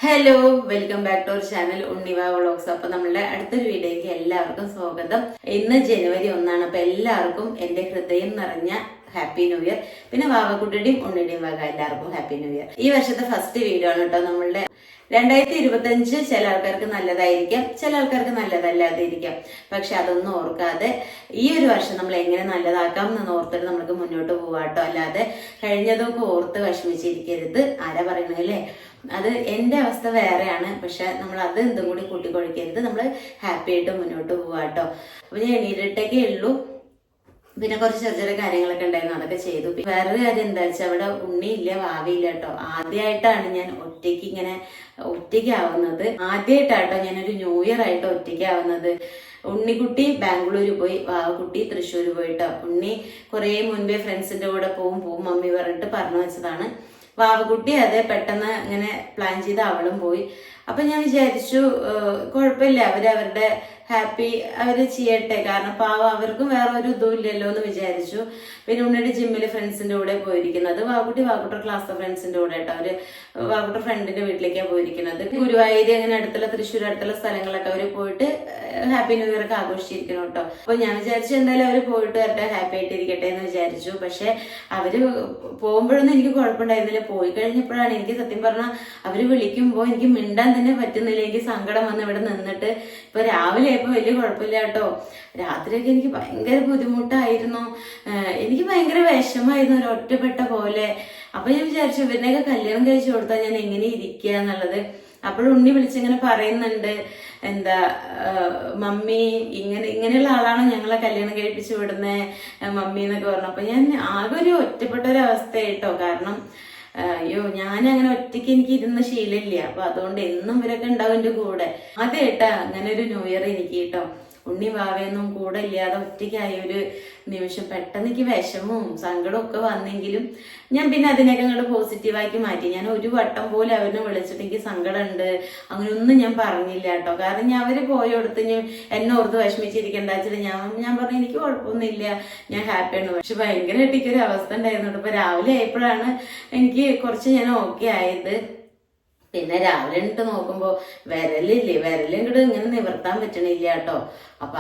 Hello, welcome back to our channel Unniva vlogs. അപ്പൊ നമ്മളുടെ അടുത്തൊരു വീഡിയോയ്ക്ക് എല്ലാവർക്കും സ്വാഗതം. ഇന്ന് ജനുവരി 1 അപ്പൊ എല്ലാവർക്കും എന്റെ ഹൃദയം നിറഞ്ഞ ഹാപ്പി ന്യൂ ഇയർ. പിന്നെ വാവക്കുട്ടിയുടെയും ഉണ്ണിയുടെയും വക എല്ലാവർക്കും ഹാപ്പി ന്യൂ ഇയർ. ഈ വർഷത്തെ ഫസ്റ്റ് വീഡിയോ ആണ് കേട്ടോ നമ്മളുടെ. 2025 ചില ആൾക്കാർക്ക് നല്ലതായിരിക്കാം, ചില ആൾക്കാർക്ക് നല്ലതല്ലാതെ ഇരിക്കാം. പക്ഷെ അതൊന്നും ഓർക്കാതെ ഈ ഒരു വർഷം നമ്മൾ എങ്ങനെ നല്ലതാക്കാം എന്ന് ഓർത്തിട്ട് നമുക്ക് മുന്നോട്ട് പോവാട്ടോ. അല്ലാതെ കഴിഞ്ഞതൊക്കെ ഓർത്ത് വിഷമിച്ചിരിക്കരുത്. ആരാ പറയണല്ലേ, അത് എന്റെ അവസ്ഥ വേറെയാണ്. പക്ഷെ നമ്മൾ അത് എന്തും കൂടി കൂട്ടിക്കൊഴിക്കരുത്. നമ്മൾ ഹാപ്പി ആയിട്ട് മുന്നോട്ട് പോവാട്ടോ. അപ്പൊ ഞാൻ എണീറ്റിട്ടൊക്കെ ഉള്ളൂ. പിന്നെ കുറച്ച് ചെറിയ ചെറിയ കാര്യങ്ങളൊക്കെ ഉണ്ടായിരുന്നു, അതൊക്കെ ചെയ്തു. വേറൊരു കാര്യം എന്താ വെച്ചാൽ അവിടെ ഉണ്ണിയില്ല, വാവിയില്ല കേട്ടോ. ആദ്യമായിട്ടാണ് ഞാൻ ഒറ്റയ്ക്കാവുന്നത്. ആദ്യമായിട്ടാട്ടോ ഞാനൊരു ന്യൂ ഇയർ ആയിട്ട് ഒറ്റയ്ക്കാവുന്നത്. ഉണ്ണിക്കുട്ടി ബാംഗ്ലൂര് പോയി, വാവക്കുട്ടി തൃശ്ശൂർ പോയിട്ടോ. ഉണ്ണി കുറെ മുൻപേ ഫ്രണ്ട്സിന്റെ കൂടെ പോവും മമ്മി പറഞ്ഞിട്ട് പറഞ്ഞു വെച്ചതാണ്. വാവക്കുട്ടി അതെ പെട്ടെന്ന് ഇങ്ങനെ പ്ലാൻ ചെയ്ത് അവളും പോയി. അപ്പൊ ഞാൻ വിചാരിച്ചു കുഴപ്പമില്ല, അവരവരുടെ ഹാപ്പി അവര് ചെയ്യട്ടെ, കാരണം പാവം അവർക്കും വേറെ ഒരു ഇതും ഇല്ലല്ലോ എന്ന് വിചാരിച്ചു. പിന്നെ ഉണ്ണിയുടെ ജിമ്മില് ഫ്രണ്ട്സിന്റെ കൂടെ പോയിരിക്കുന്നത്. വാവക്കുട്ടി ക്ലാസ് ഫ്രണ്ട്സിന്റെ കൂടെ കേട്ടോ. അവര് വാവക്കുട്ടി ഫ്രണ്ടിന്റെ വീട്ടിലേക്കാണ് പോയിരിക്കുന്നത്. ഗുരുവായൂര് അങ്ങനെ അടുത്തുള്ള തൃശ്ശൂർ അടുത്തുള്ള സ്ഥലങ്ങളൊക്കെ അവര് പോയിട്ട് ഹാപ്പി ന്യൂ ഇയർ ഒക്കെ ആഘോഷിച്ചിരിക്കണം കേട്ടോ. അപ്പൊ ഞാൻ വിചാരിച്ചു എന്തായാലും അവര് പോയിട്ട് വരട്ടെ, ഹാപ്പി ആയിട്ട് ഇരിക്കട്ടെ എന്ന് വിചാരിച്ചു. പക്ഷെ അവര് പോകുമ്പോഴൊന്നും എനിക്ക് കുഴപ്പമുണ്ടായിരുന്നില്ല. പോയി കഴിഞ്ഞപ്പോഴാണ് എനിക്ക് സത്യം പറഞ്ഞാൽ അവര് വിളിക്കുമ്പോ എനിക്ക് മിണ്ടാൻ തന്നെ പറ്റുന്നില്ല. എനിക്ക് സങ്കടം വന്ന് ഇവിടെ നിന്നിട്ട്. ഇപ്പൊ രാവിലെ ആയപ്പോ വലിയ കുഴപ്പമില്ല കേട്ടോ. രാത്രിയൊക്കെ എനിക്ക് ഭയങ്കര ബുദ്ധിമുട്ടായിരുന്നു. എനിക്ക് ഭയങ്കര വിഷമായിരുന്നു, ഒരു ഒറ്റപ്പെട്ട പോലെ. അപ്പൊ ഞാൻ വിചാരിച്ചു ഇവരിനെയൊക്കെ കല്യാണം കഴിച്ചു കൊടുത്താൽ ഞാൻ എങ്ങനെ ഇരിക്കുക എന്നുള്ളത്. അപ്പോഴും ഉണ്ണി വിളിച്ചിങ്ങനെ പറയുന്നുണ്ട്, എന്താ മമ്മി ഇങ്ങനെയുള്ള ആളാണോ ഞങ്ങളെ കല്യാണം കഴിപ്പിച്ചു വിടുന്നേ മമ്മി എന്നൊക്കെ പറഞ്ഞു. അപ്പൊ ഞാൻ ആകെ ഒരു ഒറ്റപ്പെട്ട ഒരു അവസ്ഥയായിട്ടോ. കാരണം അയ്യോ, ഞാൻ അങ്ങനെ ഒറ്റയ്ക്ക് എനിക്ക് ഇരുന്ന ശീലമില്ല. അപ്പൊ അതുകൊണ്ട് എന്നും ഇവരൊക്കെ ഉണ്ടാവും എന്റെ കൂടെ. അതേട്ടാ അങ്ങനെ ഒരു ന്യൂ ഇയർ എനിക്ക് കേട്ടോ. ഉണ്ണി വാവയൊന്നും കൂടെ ഇല്ലാതെ ഒറ്റയ്ക്കായ ഒരു നിമിഷം പെട്ടെന്ന് എനിക്ക് വിഷമവും സങ്കടവും ഒക്കെ വന്നെങ്കിലും ഞാൻ പിന്നെ അതിനൊക്കെ അങ്ങോട്ട് പോസിറ്റീവാക്കി മാറ്റി. ഞാൻ ഒരു വട്ടം പോലെ അവരെ വിളിച്ചിട്ട് എനിക്ക് സങ്കടമുണ്ട് അങ്ങനെയൊന്നും ഞാൻ പറഞ്ഞില്ല കേട്ടോ. കാരണം ഞാൻ അവര് പോയോടത്ത് എന്നെ ഓർത്ത് വിഷമിച്ചിരിക്കണ്ട വെച്ചിട്ട് ഞാൻ പറഞ്ഞു എനിക്ക് കുഴപ്പമൊന്നുമില്ല, ഞാൻ ഹാപ്പിയാണ്. പക്ഷെ ഭയങ്കരമായിട്ട് എനിക്കൊരു അവസ്ഥ ഉണ്ടായിരുന്നു. ഇപ്പൊ രാവിലെ ആയപ്പോഴാണ് എനിക്ക് കുറച്ച് ഞാൻ ഓക്കെ ആയത്. പിന്നെ രാവിലെ ഇട്ട് നോക്കുമ്പോ വിരലിങ്ങോട്ട് ഇങ്ങനെ നിവർത്താൻ പറ്റണില്ല കേട്ടോ. അപ്പൊ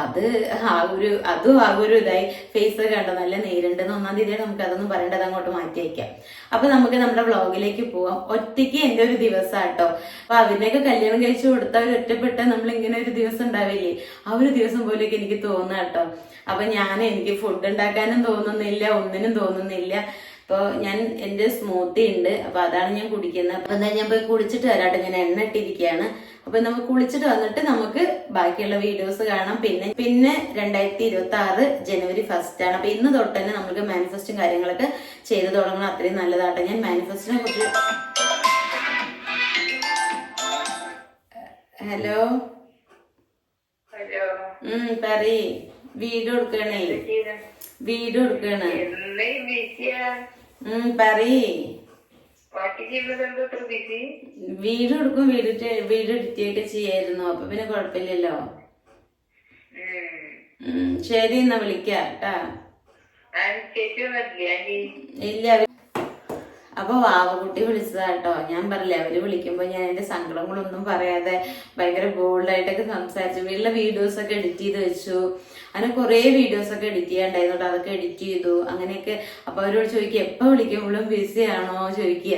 അതും ആകൊരു ഇതായി. ഫേസ് കണ്ടോ നല്ല നീരുണ്ടെന്ന്. 1-ാം തീയതിയാണ്, നമുക്ക് അതൊന്നും പറയേണ്ടത്, അങ്ങോട്ട് മാറ്റി വയ്ക്കാം. അപ്പൊ നമുക്ക് നമ്മുടെ വ്ളോഗിലേക്ക് പോവാം. ഒറ്റയ്ക്ക് എന്റെ ഒരു ദിവസം കേട്ടോ. അപ്പൊ അവരിനെയൊക്കെ കല്യാണം കഴിച്ചു കൊടുത്താൽ ഒറ്റപ്പെട്ട നമ്മൾ ഇങ്ങനെ ഒരു ദിവസം ഉണ്ടാവില്ലേ, ആ ഒരു ദിവസം പോലെയൊക്കെ എനിക്ക് തോന്നുക കേട്ടോ. അപ്പൊ എനിക്ക് ഫുഡ് ഉണ്ടാക്കാനും തോന്നുന്നില്ല, ഒന്നിനും തോന്നുന്നില്ല. അപ്പൊ ഞാൻ എന്റെ സ്മൂത്തി ഉണ്ട്, അപ്പൊ അതാണ് ഞാൻ കുടിക്കുന്നത്. അപ്പൊ എന്താ ഞാൻ പോയി കുളിച്ചിട്ട് വരാട്ടെ. ഞാൻ എണ്ണ ഇട്ടിരിക്കുകയാണ്. അപ്പൊ നമുക്ക് കുളിച്ചിട്ട് വന്നിട്ട് നമുക്ക് ബാക്കിയുള്ള വീഡിയോസ് കാണാം. പിന്നെ 2026 ജനുവരി 1 ആണ്. അപ്പൊ ഇന്ന് തൊട്ട് തന്നെ നമുക്ക് മാനിഫെസ്റ്റും കാര്യങ്ങളൊക്കെ ചെയ്തു തുടങ്ങണം. അത്രയും നല്ലതാട്ടെ. ഞാൻ മാനിഫെസ്റ്റിനെ കുറിച്ച് ഹലോ പറയ്. വീഡിയോ എടുക്കണേ, വീഡിയോ എടുക്കണേ. പറയ്. വീഡിയോ എടുക്കും, വീഡിയോ എഡിറ്റ് ചെയ്യായിരുന്നു. അപ്പൊ പിന്നെ കുഴപ്പമില്ലല്ലോ. ശരി എന്നാ വിളിക്കാം ട്ടാ. ഇല്ല, അപ്പൊ വാവക്കുട്ടി വിളിച്ചതാട്ടോ. ഞാൻ പറഞ്ഞില്ലേ, അവര് വിളിക്കുമ്പോ ഞാൻ എന്റെ സങ്കടങ്ങളൊന്നും പറയാതെ ഭയങ്കര ബോൾഡായിട്ടൊക്കെ സംസാരിച്ചു. വീട്ടിലെ വീഡിയോസ് ഒക്കെ എഡിറ്റ് ചെയ്ത് വെച്ചു. അങ്ങനെ കുറെ വീഡിയോസ് ഒക്കെ എഡിറ്റ് ചെയ്യാണ്ടായിരുന്നു. അതൊക്കെ എഡിറ്റ് ചെയ്തു അങ്ങനെയൊക്കെ. അപ്പൊ അവരോട് ചോദിക്കുക എപ്പോ വിളിക്കുമ്പോഴും ബിസി ആണോ ചോദിക്കുക.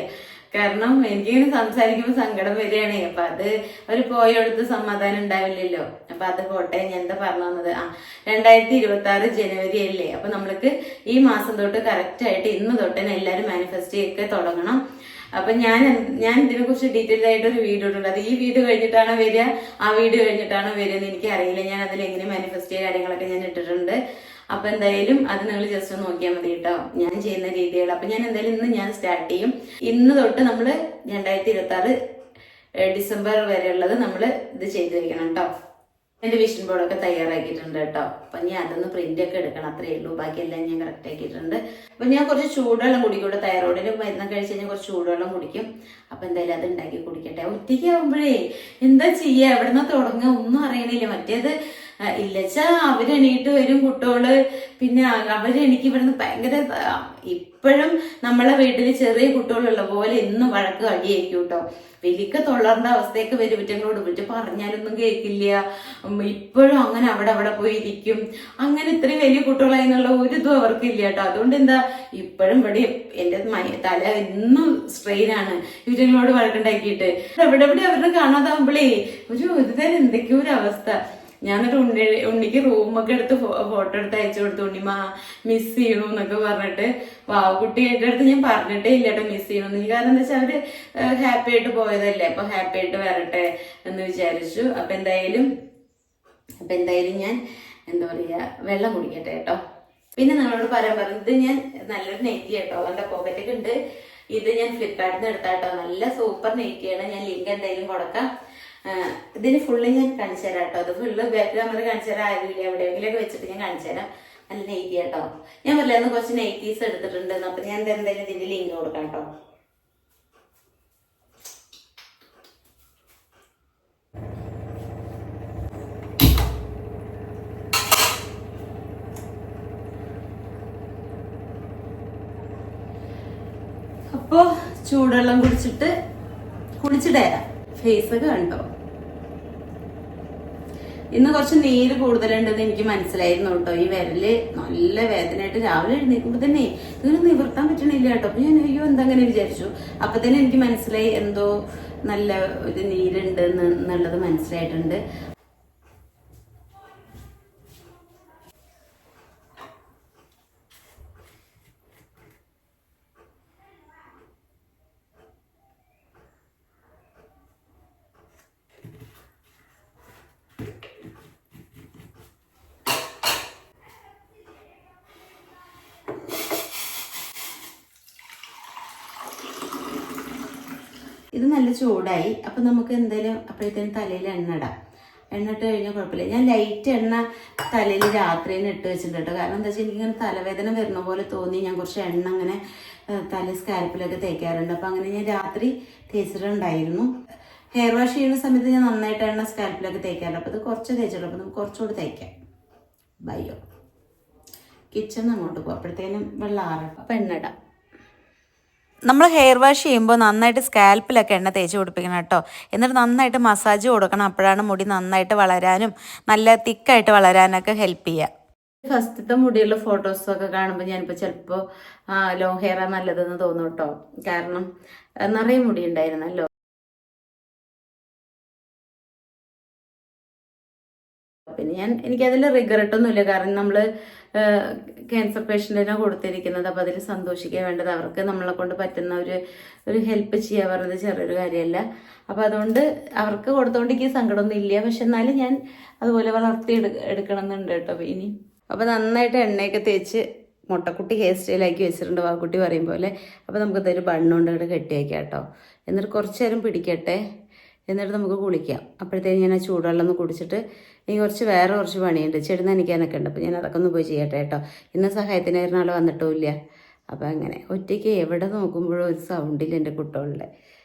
കാരണം എനിക്കിങ്ങനെ സംസാരിക്കുമ്പോൾ സങ്കടം വരികയാണേ. അപ്പൊ അത് അവര് പോയെടുത്ത് സമാധാനം ഉണ്ടാവില്ലല്ലോ. അപ്പൊ അത് പോട്ടെ. ഞാൻ എന്താ പറഞ്ഞു തന്നത്, 2026 ജനുവരി അല്ലേ. അപ്പൊ നമ്മൾക്ക് ഈ മാസം തൊട്ട് കറക്റ്റ് ആയിട്ട് ഇന്ന് തൊട്ട് തന്നെ എല്ലാവരും മാനിഫെസ്റ്റ് ഒക്കെ തുടങ്ങണം. അപ്പൊ ഞാൻ ഇതിനെ കുറിച്ച് ഡീറ്റെയിൽ ആയിട്ട് ഒരു വീഡിയോ ഇട്ടുണ്ട്. അത് ഈ വീഡിയോ കഴിഞ്ഞിട്ടാണോ വരിക, ആ വീഡിയോ കഴിഞ്ഞിട്ടാണോ വരിക എന്ന് എനിക്ക് അറിയില്ല. ഞാൻ അതിൽ എങ്ങനെ മാനിഫെസ്റ്റ് ചെയ്യുക കാര്യങ്ങളൊക്കെ ഞാൻ ഇട്ടിട്ടുണ്ട്. അപ്പൊ എന്തായാലും അത് നിങ്ങൾ ജസ്റ്റ് ഒന്ന് നോക്കിയാൽ മതി കേട്ടോ, ഞാൻ ചെയ്യുന്ന രീതികൾ. അപ്പൊ ഞാൻ എന്തായാലും ഇന്ന് ഞാൻ സ്റ്റാർട്ട് ചെയ്യും. ഇന്ന് തൊട്ട് നമ്മള് 2026 ഡിസംബർ വരെയുള്ളത് നമ്മള് ഇത് ചെയ്ത് വെക്കണം കേട്ടോ. എന്റെ വിഷൻ ബോർഡൊക്കെ തയ്യാറാക്കിയിട്ടുണ്ട് കേട്ടോ. അപ്പൊ ഞാൻ അതൊന്ന് പ്രിന്റ് ഒക്കെ എടുക്കണം, അത്രയേ ഉള്ളൂ. ബാക്കിയെല്ലാം ഞാൻ കറക്റ്റ് ആക്കിയിട്ടുണ്ട്. അപ്പൊ ഞാൻ കുറച്ച് ചൂടുവെള്ളം കുടിക്കൂടെ, തൈറോയിഡിന് മരുന്ന് കഴിച്ച് കഴിഞ്ഞാൽ കുറച്ച് ചൂടുവെള്ളം കുടിക്കും. അപ്പൊ എന്തായാലും അത് ഉണ്ടാക്കി കുടിക്കട്ടെ. ഒറ്റയ്ക്കാവുമ്പോഴേ എന്താ ചെയ്യാ, എവിടുന്ന് തുടങ്ങുക ഒന്നും അറിയണില്ല. മറ്റേത് ഇല്ലച്ചാ അവരെണീട്ട് വരും കുട്ടികള്. പിന്നെ എനിക്ക് ഇവിടുന്ന് ഭയങ്കര ഇപ്പോഴും നമ്മളെ വീട്ടിൽ ചെറിയ കുട്ടികളുള്ള പോലെ എന്നും വഴക്ക് അടിയായിരിക്കും കേട്ടോ. വലിയ തൊള്ളറിന്റെ അവസ്ഥയൊക്കെ വരും. ഇവറ്റങ്ങളോട് വിളിച്ച് പറഞ്ഞാലൊന്നും കേൾക്കില്ല. ഇപ്പോഴും അങ്ങനെ അവിടെ പോയി ഇരിക്കും. അങ്ങനെ ഇത്രയും വലിയ കുട്ടികളായി എന്നുള്ള ഒരു ഇതും അവർക്കില്ല കേട്ടോ. അതുകൊണ്ട് എന്താ ഇപ്പോഴും ഇവിടെ എന്റെ തല എന്നും സ്ട്രെയിനാണ് ഇവറ്റങ്ങളോട് വഴക്കുണ്ടാക്കിയിട്ട്. എവിടെ അവരുടെ കാണാതാവുമ്പോഴേ ഒരു ഇതുതരം എന്തൊക്കെയോ ഒരു അവസ്ഥ. ഞാനൊരു ഉണ്ണിക്ക് റൂമൊക്കെ എടുത്ത് ഫോട്ടോ എടുത്ത് അയച്ചു കൊടുത്തു. ഉണ്ണിമ മിസ് ചെയ്യണു എന്നൊക്കെ പറഞ്ഞിട്ട്. കുട്ടിയുടെ അടുത്ത് ഞാൻ പറഞ്ഞിട്ടേ ഇല്ല കേട്ടോ മിസ് ചെയ്യണമെന്ന്. കാരണം എന്താ വെച്ചാൽ അവര് ഹാപ്പി ആയിട്ട് പോയതല്ലേ, അപ്പൊ ഹാപ്പി ആയിട്ട് വരട്ടെ എന്ന് വിചാരിച്ചു. അപ്പൊ എന്തായാലും ഞാൻ എന്താ പറയാ വെള്ളം കുടിക്കട്ടെ കേട്ടോ. പിന്നെ നിങ്ങളോട് പറയാൻ പറഞ്ഞത് ഞാൻ നല്ലൊരു നെറ്റി കേട്ടോ, അവന്റെ പോക്കറ്റൊക്കെ ഉണ്ട്. ഇത് ഞാൻ ഫ്ലിപ്കാർട്ടിൽ നിന്ന് എടുത്താട്ടോ. നല്ല സൂപ്പർ നെറ്റിയാണ്. ഞാൻ ലിങ്ക് എന്തായാലും കൊടുക്കാം. ഇതിന് ഫുള്ള് ഞാൻ കാണിച്ചു തരാം കേട്ടോ. അത് ഫുള്ള് ബാക്ക് ക്യാമറ കാണിച്ചു തരാൻ ആരുമില്ല, എവിടെയെങ്കിലൊക്കെ വെച്ചിട്ട് ഞാൻ കാണിച്ചു തരാം. നല്ല നെയ്റ്റി കേട്ടോ. ഞാൻ പറയാന്ന് കുറച്ച് നെയ്റ്റീസ് എടുത്തിട്ടുണ്ട്. അപ്പൊ ഞാൻ എന്തായാലും ഇതിന്റെ ലിങ്ക് കൊടുക്കാം കേട്ടോ. അപ്പോ ചൂടുവെള്ളം കുടിച്ചിട്ടേരാം. ഫേസൊക്കെ കണ്ടോ, ഇന്ന് കുറച്ച് നീര് കൂടുതലുണ്ടെന്ന് എനിക്ക് മനസ്സിലായിരുന്നു കേട്ടോ. ഈ വിരല് നല്ല വേദനയായിട്ട് രാവിലെ എഴുന്നേൽക്കുമ്പോ തന്നെ ഇങ്ങനെ നിവർത്താൻ പറ്റണില്ല കേട്ടോ. അപ്പൊ ഞാൻ അയ്യോ എന്താ അങ്ങനെ വിചാരിച്ചു. അപ്പൊ തന്നെ എനിക്ക് മനസ്സിലായി എന്തോ നല്ല ഒരു നീരുണ്ട് എന്നുള്ളത് മനസ്സിലായിട്ടുണ്ട്. ഇത് നല്ല ചൂടായി. അപ്പൊ നമുക്ക് എന്തായാലും അപ്പോഴത്തേനും തലയിൽ എണ്ണ ഇടാം. എണ്ണ ഇട്ട് കഴിഞ്ഞാൽ കുഴപ്പമില്ല. ഞാൻ ലൈറ്റ് എണ്ണ തലയിൽ രാത്രിയിൽ ഇട്ട് വെച്ചിട്ടുണ്ട് കേട്ടോ. കാരണം എന്താ വെച്ചാൽ എനിക്കിങ്ങനെ തലവേദന വരുന്ന പോലെ തോന്നി. ഞാൻ കുറച്ച് എണ്ണ അങ്ങനെ തല സ്കാൽപ്പിലൊക്കെ തേക്കാറുണ്ട്. അപ്പൊ അങ്ങനെ ഞാൻ രാത്രി തേച്ചിട്ടുണ്ടായിരുന്നു. ഹെയർ വാഷ് ചെയ്യുന്ന സമയത്ത് ഞാൻ നന്നായിട്ട് എണ്ണ സ്കാൽപ്പിലൊക്കെ തേക്കാറുണ്ട്. അപ്പൊ ഇത് കുറച്ച് തേച്ചിട്ടുള്ളൂ. അപ്പൊ നമുക്ക് കുറച്ചുകൂടി തേക്കാം. ബയ്യോ കിച്ചൺ അങ്ങോട്ട് പോകും. അപ്പോഴത്തേനും വെള്ളം ആറട്ടെ. അപ്പൊ എണ്ണ ഇടാം. നമ്മൾ ഹെയർ വാഷ് ചെയ്യുമ്പോൾ നന്നായിട്ട് സ്കാൽപ്പിലൊക്കെ എണ്ണ തേച്ച് പിടിപ്പിക്കണം കേട്ടോ. എന്നിട്ട് നന്നായിട്ട് മസാജ് കൊടുക്കണം. അപ്പോഴാണ് മുടി നന്നായിട്ട് വളരാനും നല്ല തിക്കായിട്ട് വളരാനൊക്കെ ഹെൽപ്പ് ചെയ്യുക. ഫസ്റ്റത്തെ മുടിയുള്ള ഫോട്ടോസൊക്കെ കാണുമ്പോൾ ഞാനിപ്പോൾ ചിലപ്പോൾ ലോങ് ഹെയറാ നല്ലതെന്ന് തോന്നും കേട്ടോ. കാരണം നിറയെ മുടി ഉണ്ടായിരുന്നല്ലോ. പിന്നെ എനിക്കതിൽ റിഗ്രറ്റൊന്നുമില്ല. കാരണം നമ്മൾ ക്യാൻസർ പേഷ്യൻറ്റിനെ കൊടുത്തിരിക്കുന്നത്. അപ്പോൾ അതിൽ സന്തോഷിക്കാൻ വേണ്ടത് അവർക്ക് നമ്മളെ കൊണ്ട് പറ്റുന്ന ഒരു ഹെൽപ്പ് ചെയ്യുക പറയുന്നത് ചെറിയൊരു കാര്യമല്ല. അപ്പോൾ അതുകൊണ്ട് അവർക്ക് കൊടുത്തോണ്ട് എനിക്ക് സങ്കടമൊന്നും ഇല്ല. പക്ഷെ എന്നാലും ഞാൻ അതുപോലെ വളർത്തി എടുക്കണം എന്നുണ്ട് കേട്ടോ ഇനി. അപ്പോൾ നന്നായിട്ട് എണ്ണയൊക്കെ തേച്ച് മുട്ടക്കുട്ടി ഹെയർ സ്റ്റൈലാക്കി വെച്ചിട്ടുണ്ട് വാക്കുട്ടി പറയും പോലെ. അപ്പോൾ നമുക്കിതൊരു ബണ്ണുകൊണ്ട് ഇവിടെ കെട്ടി വയ്ക്കാം കേട്ടോ. എന്നിട്ട് കുറച്ച് നേരം പിടിക്കട്ടെ. എന്നിട്ട് നമുക്ക് കുളിക്കാം. അപ്പോഴത്തേക്കും ഞാൻ ആ ചൂടുവെള്ളം ഒന്ന് കുടിച്ചിട്ട് എനിക്ക് വേറെ കുറച്ച് പണിയുണ്ട്. ചെടി നനയ്ക്കാനൊക്കെ ഉണ്ട്. അപ്പോൾ ഞാൻ അതൊക്കെ ഒന്ന് പോയി ചെയ്യട്ടെ കേട്ടോ. ഇന്ന് സഹായത്തിനായിരുന്ന ആൾ വന്നിട്ടുമില്ല. അപ്പോൾ അങ്ങനെ ഒറ്റയ്ക്ക് എവിടെ നോക്കുമ്പോഴും ഒരു സൗണ്ടില്ല എൻ്റെ കുട്ടികളുടെ.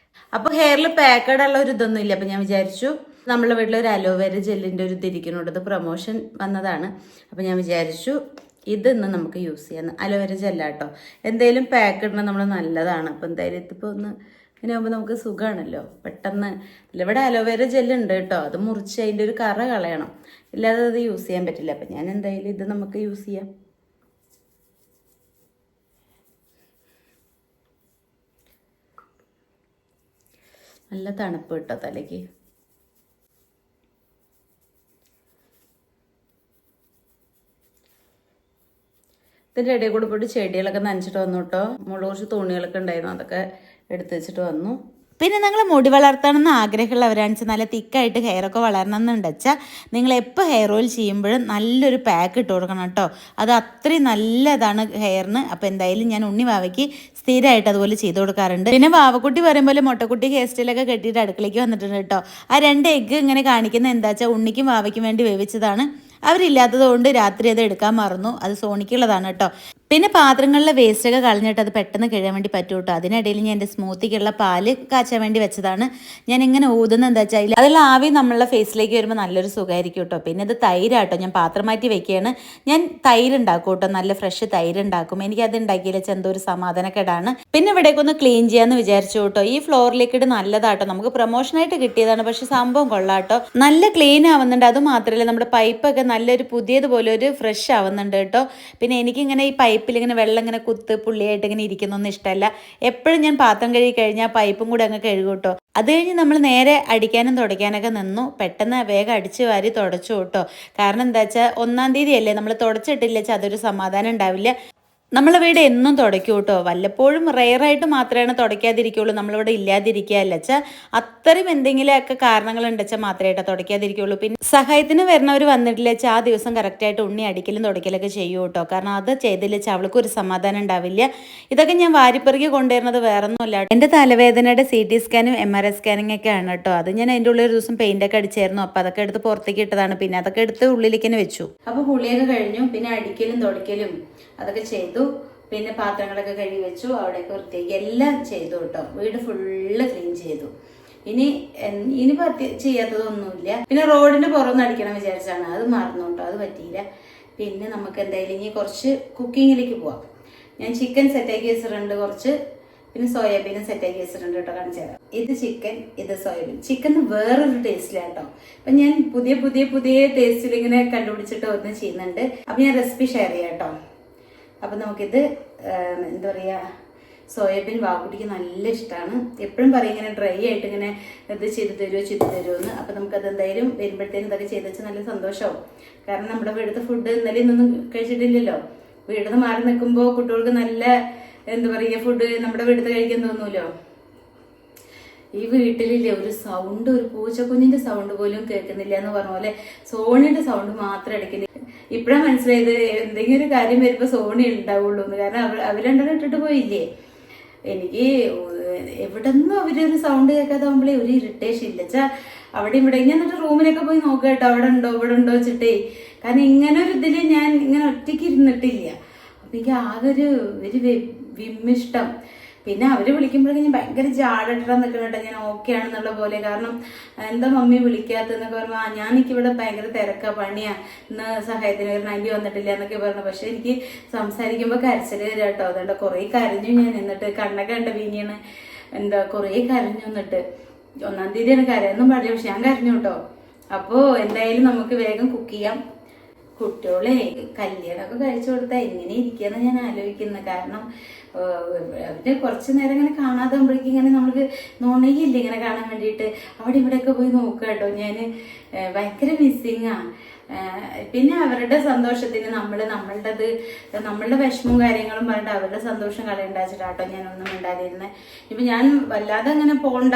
അപ്പോൾ ഹെയറിൽ പാക്കഡുള്ള ഒരു ഇതൊന്നും ഇല്ല. അപ്പോൾ ഞാൻ വിചാരിച്ചു നമ്മളെ വീട്ടിലൊരു അലോവേര ജെല്ലിൻ്റെ ഒരു തിരിക്കുന്നുണ്ട്. ഇത് പ്രൊമോഷൻ വന്നതാണ്. അപ്പോൾ ഞാൻ വിചാരിച്ചു ഇന്ന് നമുക്ക് യൂസ് ചെയ്യാം. അലോവേര ജെല്ലാട്ടോ. എന്തായാലും പാക്കഡിന് നമ്മൾ നല്ലതാണ്. അപ്പോൾ എന്തായാലും ഇതിപ്പോൾ ഒന്ന് ഇങ്ങനെ ആകുമ്പോൾ നമുക്ക് സുഖമാണല്ലോ. പെട്ടെന്ന് ഇവിടെ അലോവേര ജെല്ലുണ്ട് കേട്ടോ. അത് മുറിച്ച് അതിൻ്റെ ഒരു കറ കളയണം. ഇല്ലാതെ അത് യൂസ് ചെയ്യാൻ പറ്റില്ല. അപ്പം ഞാൻ എന്തായാലും ഇത് നമുക്ക് യൂസ് ചെയ്യാം. നല്ല തണുപ്പ് കേട്ടോ തലയ്ക്ക്. ഇതിൻ്റെ ഇടയിൽ കൂടെ പോയിട്ട് ചെടികളൊക്കെ നനച്ചിട്ട് വന്നു കേട്ടോ. മുകളിൽ കുറച്ച് തുണികളൊക്കെ ഉണ്ടായിരുന്നു. അതൊക്കെ എടുത്ത് വെച്ചിട്ട് വന്നു. പിന്നെ നിങ്ങൾ മുടി വളർത്തണമെന്ന് ആഗ്രഹമുള്ളവരാണെന്ന് വെച്ചാൽ നല്ല തിക്കായിട്ട് ഹെയറൊക്കെ വളരണമെന്നുണ്ട് വെച്ചാൽ നിങ്ങൾ എപ്പോൾ ഹെയർ ഓയിൽ ചെയ്യുമ്പോഴും നല്ലൊരു പാക്ക് ഇട്ട് കൊടുക്കണം കേട്ടോ. അത് അത്രയും നല്ലതാണ് ഹെയറിന്. അപ്പോൾ എന്തായാലും ഞാൻ ഉണ്ണി വാവയ്ക്ക് സ്ഥിരമായിട്ട് അതുപോലെ ചെയ്ത് കൊടുക്കാറുണ്ട്. പിന്നെ വാവക്കുട്ടി പറയുമ്പോൾ മുട്ടക്കുട്ടി ഹെയർ സ്റ്റൈലൊക്കെ കെട്ടിയിട്ട് അടുക്കളയ്ക്ക് വന്നിട്ടുണ്ട് കേട്ടോ. ആ 2 എഗ്ഗ് ഇങ്ങനെ കാണിക്കുന്ന എന്താ വെച്ചാൽ ഉണ്ണിക്കും വാവയ്ക്കും വേണ്ടി വേവിച്ചതാണ്. അവരില്ലാത്തത് കൊണ്ട് രാത്രി അത് എടുക്കാൻ മറന്നു. അത് സോണിക്കുള്ളതാണ് കേട്ടോ. പിന്നെ പാത്രങ്ങളിലെ വേസ്റ്റൊക്കെ കളഞ്ഞിട്ട് അത് പെട്ടെന്ന് കഴിയാൻ വേണ്ടി പറ്റും കേട്ടോ. അതിനിടയിൽ ഞാൻ എൻ്റെ സ്മൂത്തിക്കുള്ള പാല് കാച്ചാൻ വേണ്ടി വെച്ചതാണ്. ഞാൻ ഇങ്ങനെ ഊതുന്നത് എന്താ വെച്ചാൽ അതിൽ ആവി നമ്മളുടെ ഫേസിലേക്ക് വരുമ്പോൾ നല്ലൊരു സുഖമായിരിക്കും കേട്ടോ. പിന്നെ ഇത് തൈരാട്ടോ, ഞാൻ പാത്രം മാറ്റി വെക്കുകയാണ്. ഞാൻ തൈര് ഉണ്ടാക്കും കേട്ടോ, നല്ല ഫ്രഷ് തൈര് ഉണ്ടാക്കും. എനിക്കത് ഉണ്ടാക്കിയില്ല എന്തോ ഒരു സമാധാനക്കേടാണ്. പിന്നെ ഇവിടേക്ക് ഒന്ന് ക്ലീൻ ചെയ്യാമെന്ന് വിചാരിച്ചു കേട്ടോ. ഈ ഫ്ലോറിലേക്ക് ഇട്ട് നല്ലതാട്ടോ, നമുക്ക് പ്രൊമോഷനായിട്ട് കിട്ടിയതാണ്, പക്ഷെ സംഭവം കൊള്ളാട്ടോ, നല്ല ക്ലീൻ ആവുന്നുണ്ട്. അത് മാത്രമല്ല നമ്മുടെ പൈപ്പൊക്കെ നല്ലൊരു പുതിയതുപോലെ ഒരു ഫ്രഷ് ആവുന്നുണ്ട് കേട്ടോ. പിന്നെ എനിക്കിങ്ങനെ ഈ പൈപ്പിൽ ഇങ്ങനെ വെള്ളം ഇങ്ങനെ കുത്ത് പുള്ളിയായിട്ട് ഇങ്ങനെ ഇരിക്കുന്നൊന്നും ഇഷ്ടമല്ല. എപ്പോഴും ഞാൻ പാത്രം കഴുകി കഴിഞ്ഞാൽ പൈപ്പും കൂടെ അങ്ങ് കഴുകും കേട്ടോ. അത് കഴിഞ്ഞ് നമ്മൾ നേരെ അടിക്കാനും തുടയ്ക്കാനൊക്കെ നിന്നു. പെട്ടെന്ന് വേഗം അടിച്ച് വാരി തുടച്ചു കേട്ടോ. കാരണം എന്താ വെച്ചാൽ 1-ാം തീയതി അല്ലേ, നമ്മൾ തുടച്ചിട്ടില്ല വെച്ചാൽ അതൊരു സമാധാനം ഉണ്ടാവില്ല. നമ്മളെ വീട് എന്നും തുടയ്ക്കും കേട്ടോ. വല്ലപ്പോഴും റെയറായിട്ട് മാത്രമേ തുടയ്ക്കാതിരിക്കുള്ളൂ. നമ്മളിവിടെ ഇല്ലാതിരിക്കുകയല്ല വെച്ചാൽ അത്രയും എന്തെങ്കിലുമൊക്കെ കാരണങ്ങളുണ്ട് വെച്ചാൽ മാത്രമേ തുടയ്ക്കാതിരിക്കുള്ളൂ. പിന്നെ സഹായത്തിന് വരുന്നവർ വന്നിട്ടില്ല വെച്ചാൽ ആ ദിവസം കറക്റ്റായിട്ട് ഉണ്ണി അടിക്കലും തുടയ്ക്കലൊക്കെ ചെയ്യും കേട്ടോ. കാരണം അത് ചെയ്തില്ല വെച്ചാൽ അവൾക്ക് ഒരു സമാധാനം ഉണ്ടാവില്ല. ഇതൊക്കെ ഞാൻ വാരിപ്പെറുക്കി കൊണ്ടുവരുന്നത് വേറൊന്നുമില്ല. എൻ്റെ തലവേദനയുടെ CT സ്കാനും MRI സ്കാനിങ് ഒക്കെ ആണ് കേട്ടോ. അത് ഞാൻ അതിൻ്റെ ഉള്ളിൽ ഒരു ദിവസം പെയിൻ്റൊക്കെ അടിച്ചായിരുന്നു. അപ്പോൾ അതൊക്കെ എടുത്ത് പുറത്തേക്ക് ഇട്ടതാണ്. പിന്നെ അതൊക്കെ എടുത്ത് ഉള്ളിലേക്ക് തന്നെ വെച്ചു. അപ്പോൾ കുളിയൊക്കെ കഴിഞ്ഞു. പിന്നെ അടിക്കലും തുടയ്ക്കലും അതൊക്കെ ചെയ്തു. പിന്നെ പാത്രങ്ങളൊക്കെ കഴുകി വെച്ചു, അവിടെയൊക്കെ വൃത്തിയാക്കി എല്ലാം ചെയ്തു കേട്ടോ. വീട് ഫുള്ള് ക്ലീൻ ചെയ്തു. ഇനി ചെയ്യാത്തതൊന്നുമില്ല. പിന്നെ റോഡിന്റെ പുറമൊന്നും അടിക്കണം വിചാരിച്ചാണ്, അത് മറന്നു കേട്ടോ, അത് പറ്റിയില്ല. പിന്നെ നമുക്ക് എന്തായാലും ഇനി കുറച്ച് കുക്കിങ്ങിലേക്ക് പോവാം. ഞാൻ ചിക്കൻ സെറ്റാക്കി വെച്ചിട്ടുണ്ട് കുറച്ച്, പിന്നെ സോയാബീനും സെറ്റാക്കി വെച്ചിട്ടുണ്ട് കേട്ടോ. കാണിച്ചു തരാം. ഇത് ചിക്കൻ, ഇത് സോയാബീൻ. ചിക്കൻ വേറൊരു ടേസ്റ്റിലാട്ടോ. അപ്പൊ ഞാൻ പുതിയ ടേസ്റ്റിൽ ഇങ്ങനെ കണ്ടുപിടിച്ചിട്ട് ഒന്ന് ചെയ്യുന്നുണ്ട്. അപ്പൊ ഞാൻ റെസിപ്പി ഷെയർ ചെയ്യാം കേട്ടോ. അപ്പം നമുക്കിത് എന്താ പറയുക, സോയാബീൻ വാക്കുട്ടിക്ക് നല്ല ഇഷ്ടമാണ്. എപ്പോഴും പറയും ഇങ്ങനെ ഡ്രൈ ആയിട്ട് ഇങ്ങനെ ഇത് ചെയ്ത് തരുമോ എന്ന്. അപ്പം നമുക്കത് എന്തായാലും വരുമ്പോഴത്തേനും ഇതൊക്കെ ചെയ്ത് വെച്ചാൽ നല്ല സന്തോഷമാവും. കാരണം നമ്മുടെ വീട്ടിലത്തെ ഫുഡ് ഇന്നലെ ഇന്നൊന്നും കഴിച്ചിട്ടില്ലല്ലോ. വീട്ടിൽ നിന്ന് മാറി നിൽക്കുമ്പോൾ കുട്ടികൾക്ക് നല്ല എന്താ പറയുക ഫുഡ് നമ്മുടെ വീട്ടിൽ കഴിക്കാൻ തോന്നൂലോ. ഈ വീട്ടിലില്ലേ ഒരു സൗണ്ട്, ഒരു പൂച്ചക്കുഞ്ഞിന്റെ സൗണ്ട് പോലും കേൾക്കുന്നില്ല എന്ന് പറഞ്ഞ പോലെ സോണിയുടെ സൗണ്ട് മാത്രം അടിക്കുന്നില്ല. ഇപ്പഴാണ് മനസ്സിലായത് എന്തെങ്കിലും ഒരു കാര്യം വരുമ്പോ സോണി ഉണ്ടാവുള്ളൂ എന്ന്. കാരണം അവർ രണ്ടെണ്ണം ഇട്ടിട്ട് പോയില്ലേ. എനിക്ക് എവിടെന്നും അവരൊരു സൗണ്ട് കേൾക്കാതാവുമ്പോഴേ ഒരു ഇറിറ്റേഷൻ ഇല്ല വെച്ചാ. അവിടെ ഇവിടെ ഞാൻ എന്നിട്ട് റൂമിലൊക്കെ പോയി നോക്കുക കേട്ടോ, അവിടെ ഉണ്ടോ ഇവിടെ ഉണ്ടോ വെച്ചിട്ടേ. കാരണം ഇങ്ങനെ ഒരു ഇതില് ഞാൻ ഇങ്ങനെ ഒറ്റയ്ക്ക് ഇരുന്നിട്ടില്ല. അപ്പൊ എനിക്ക് ആകെ ഒരു വിമ്മിഷ്ടം. പിന്നെ അവര് വിളിക്കുമ്പോഴേക്കും ഞാൻ ഭയങ്കര ജാടിട്ടാൻ നിൽക്കണേട്ടോ, ഞാൻ ഓക്കെ ആണെന്നുള്ള പോലെ. കാരണം എന്താ മമ്മി വിളിക്കാത്തെന്നൊക്കെ പറയുമ്പോൾ ഞാൻ എനിക്കിവിടെ ഭയങ്കര തിരക്കാ, പണിയാ, ഇന്ന് സഹായത്തിന് ഒരു 90 വന്നിട്ടില്ല എന്നൊക്കെ പറഞ്ഞു. പക്ഷെ എനിക്ക് സംസാരിക്കുമ്പോൾ കരച്ചില് വരാം കേട്ടോ. അതുകൊണ്ട് കുറെ കരഞ്ഞു ഞാൻ. എന്നിട്ട് കണ്ണൊക്കെ കണ്ട വീഞ്ഞാണ് എന്താ കുറെ കരഞ്ഞു. എന്നിട്ട് 1-ാം തീയതിയാണ് കരയൊന്നും പാടില്ല, പക്ഷെ ഞാൻ കരഞ്ഞു കേട്ടോ. അപ്പോൾ എന്തായാലും നമുക്ക് വേഗം കുക്ക് ചെയ്യാം. കുട്ടികളെ കല്യാണമൊക്കെ കഴിച്ചു കൊടുത്താൽ എങ്ങനെ ഇരിക്കുകയെന്ന് ഞാൻ ആലോചിക്കുന്നത്. കാരണം അവര് കുറച്ച് നേരം ഇങ്ങനെ കാണാതാകുമ്പോഴേക്കും ഇങ്ങനെ നമ്മൾക്ക് നുണയില്ല ഇങ്ങനെ കാണാൻ വേണ്ടിയിട്ട്. അവിടെ ഇവിടെയൊക്കെ പോയി നോക്കുക കേട്ടോ. ഞാൻ ഭയങ്കര മിസ്സിങ്ങാ. പിന്നെ അവരുടെ സന്തോഷത്തിന് നമ്മളുടെ വിഷമവും കാര്യങ്ങളും പറഞ്ഞിട്ട് അവരുടെ സന്തോഷം കളയണ്ടാച്ചിട്ടാട്ടോ ഞാനൊന്നും മിണ്ടാതിരുന്നത്. ഇപ്പൊ ഞാൻ വല്ലാതെ അങ്ങനെ പോണ്ട,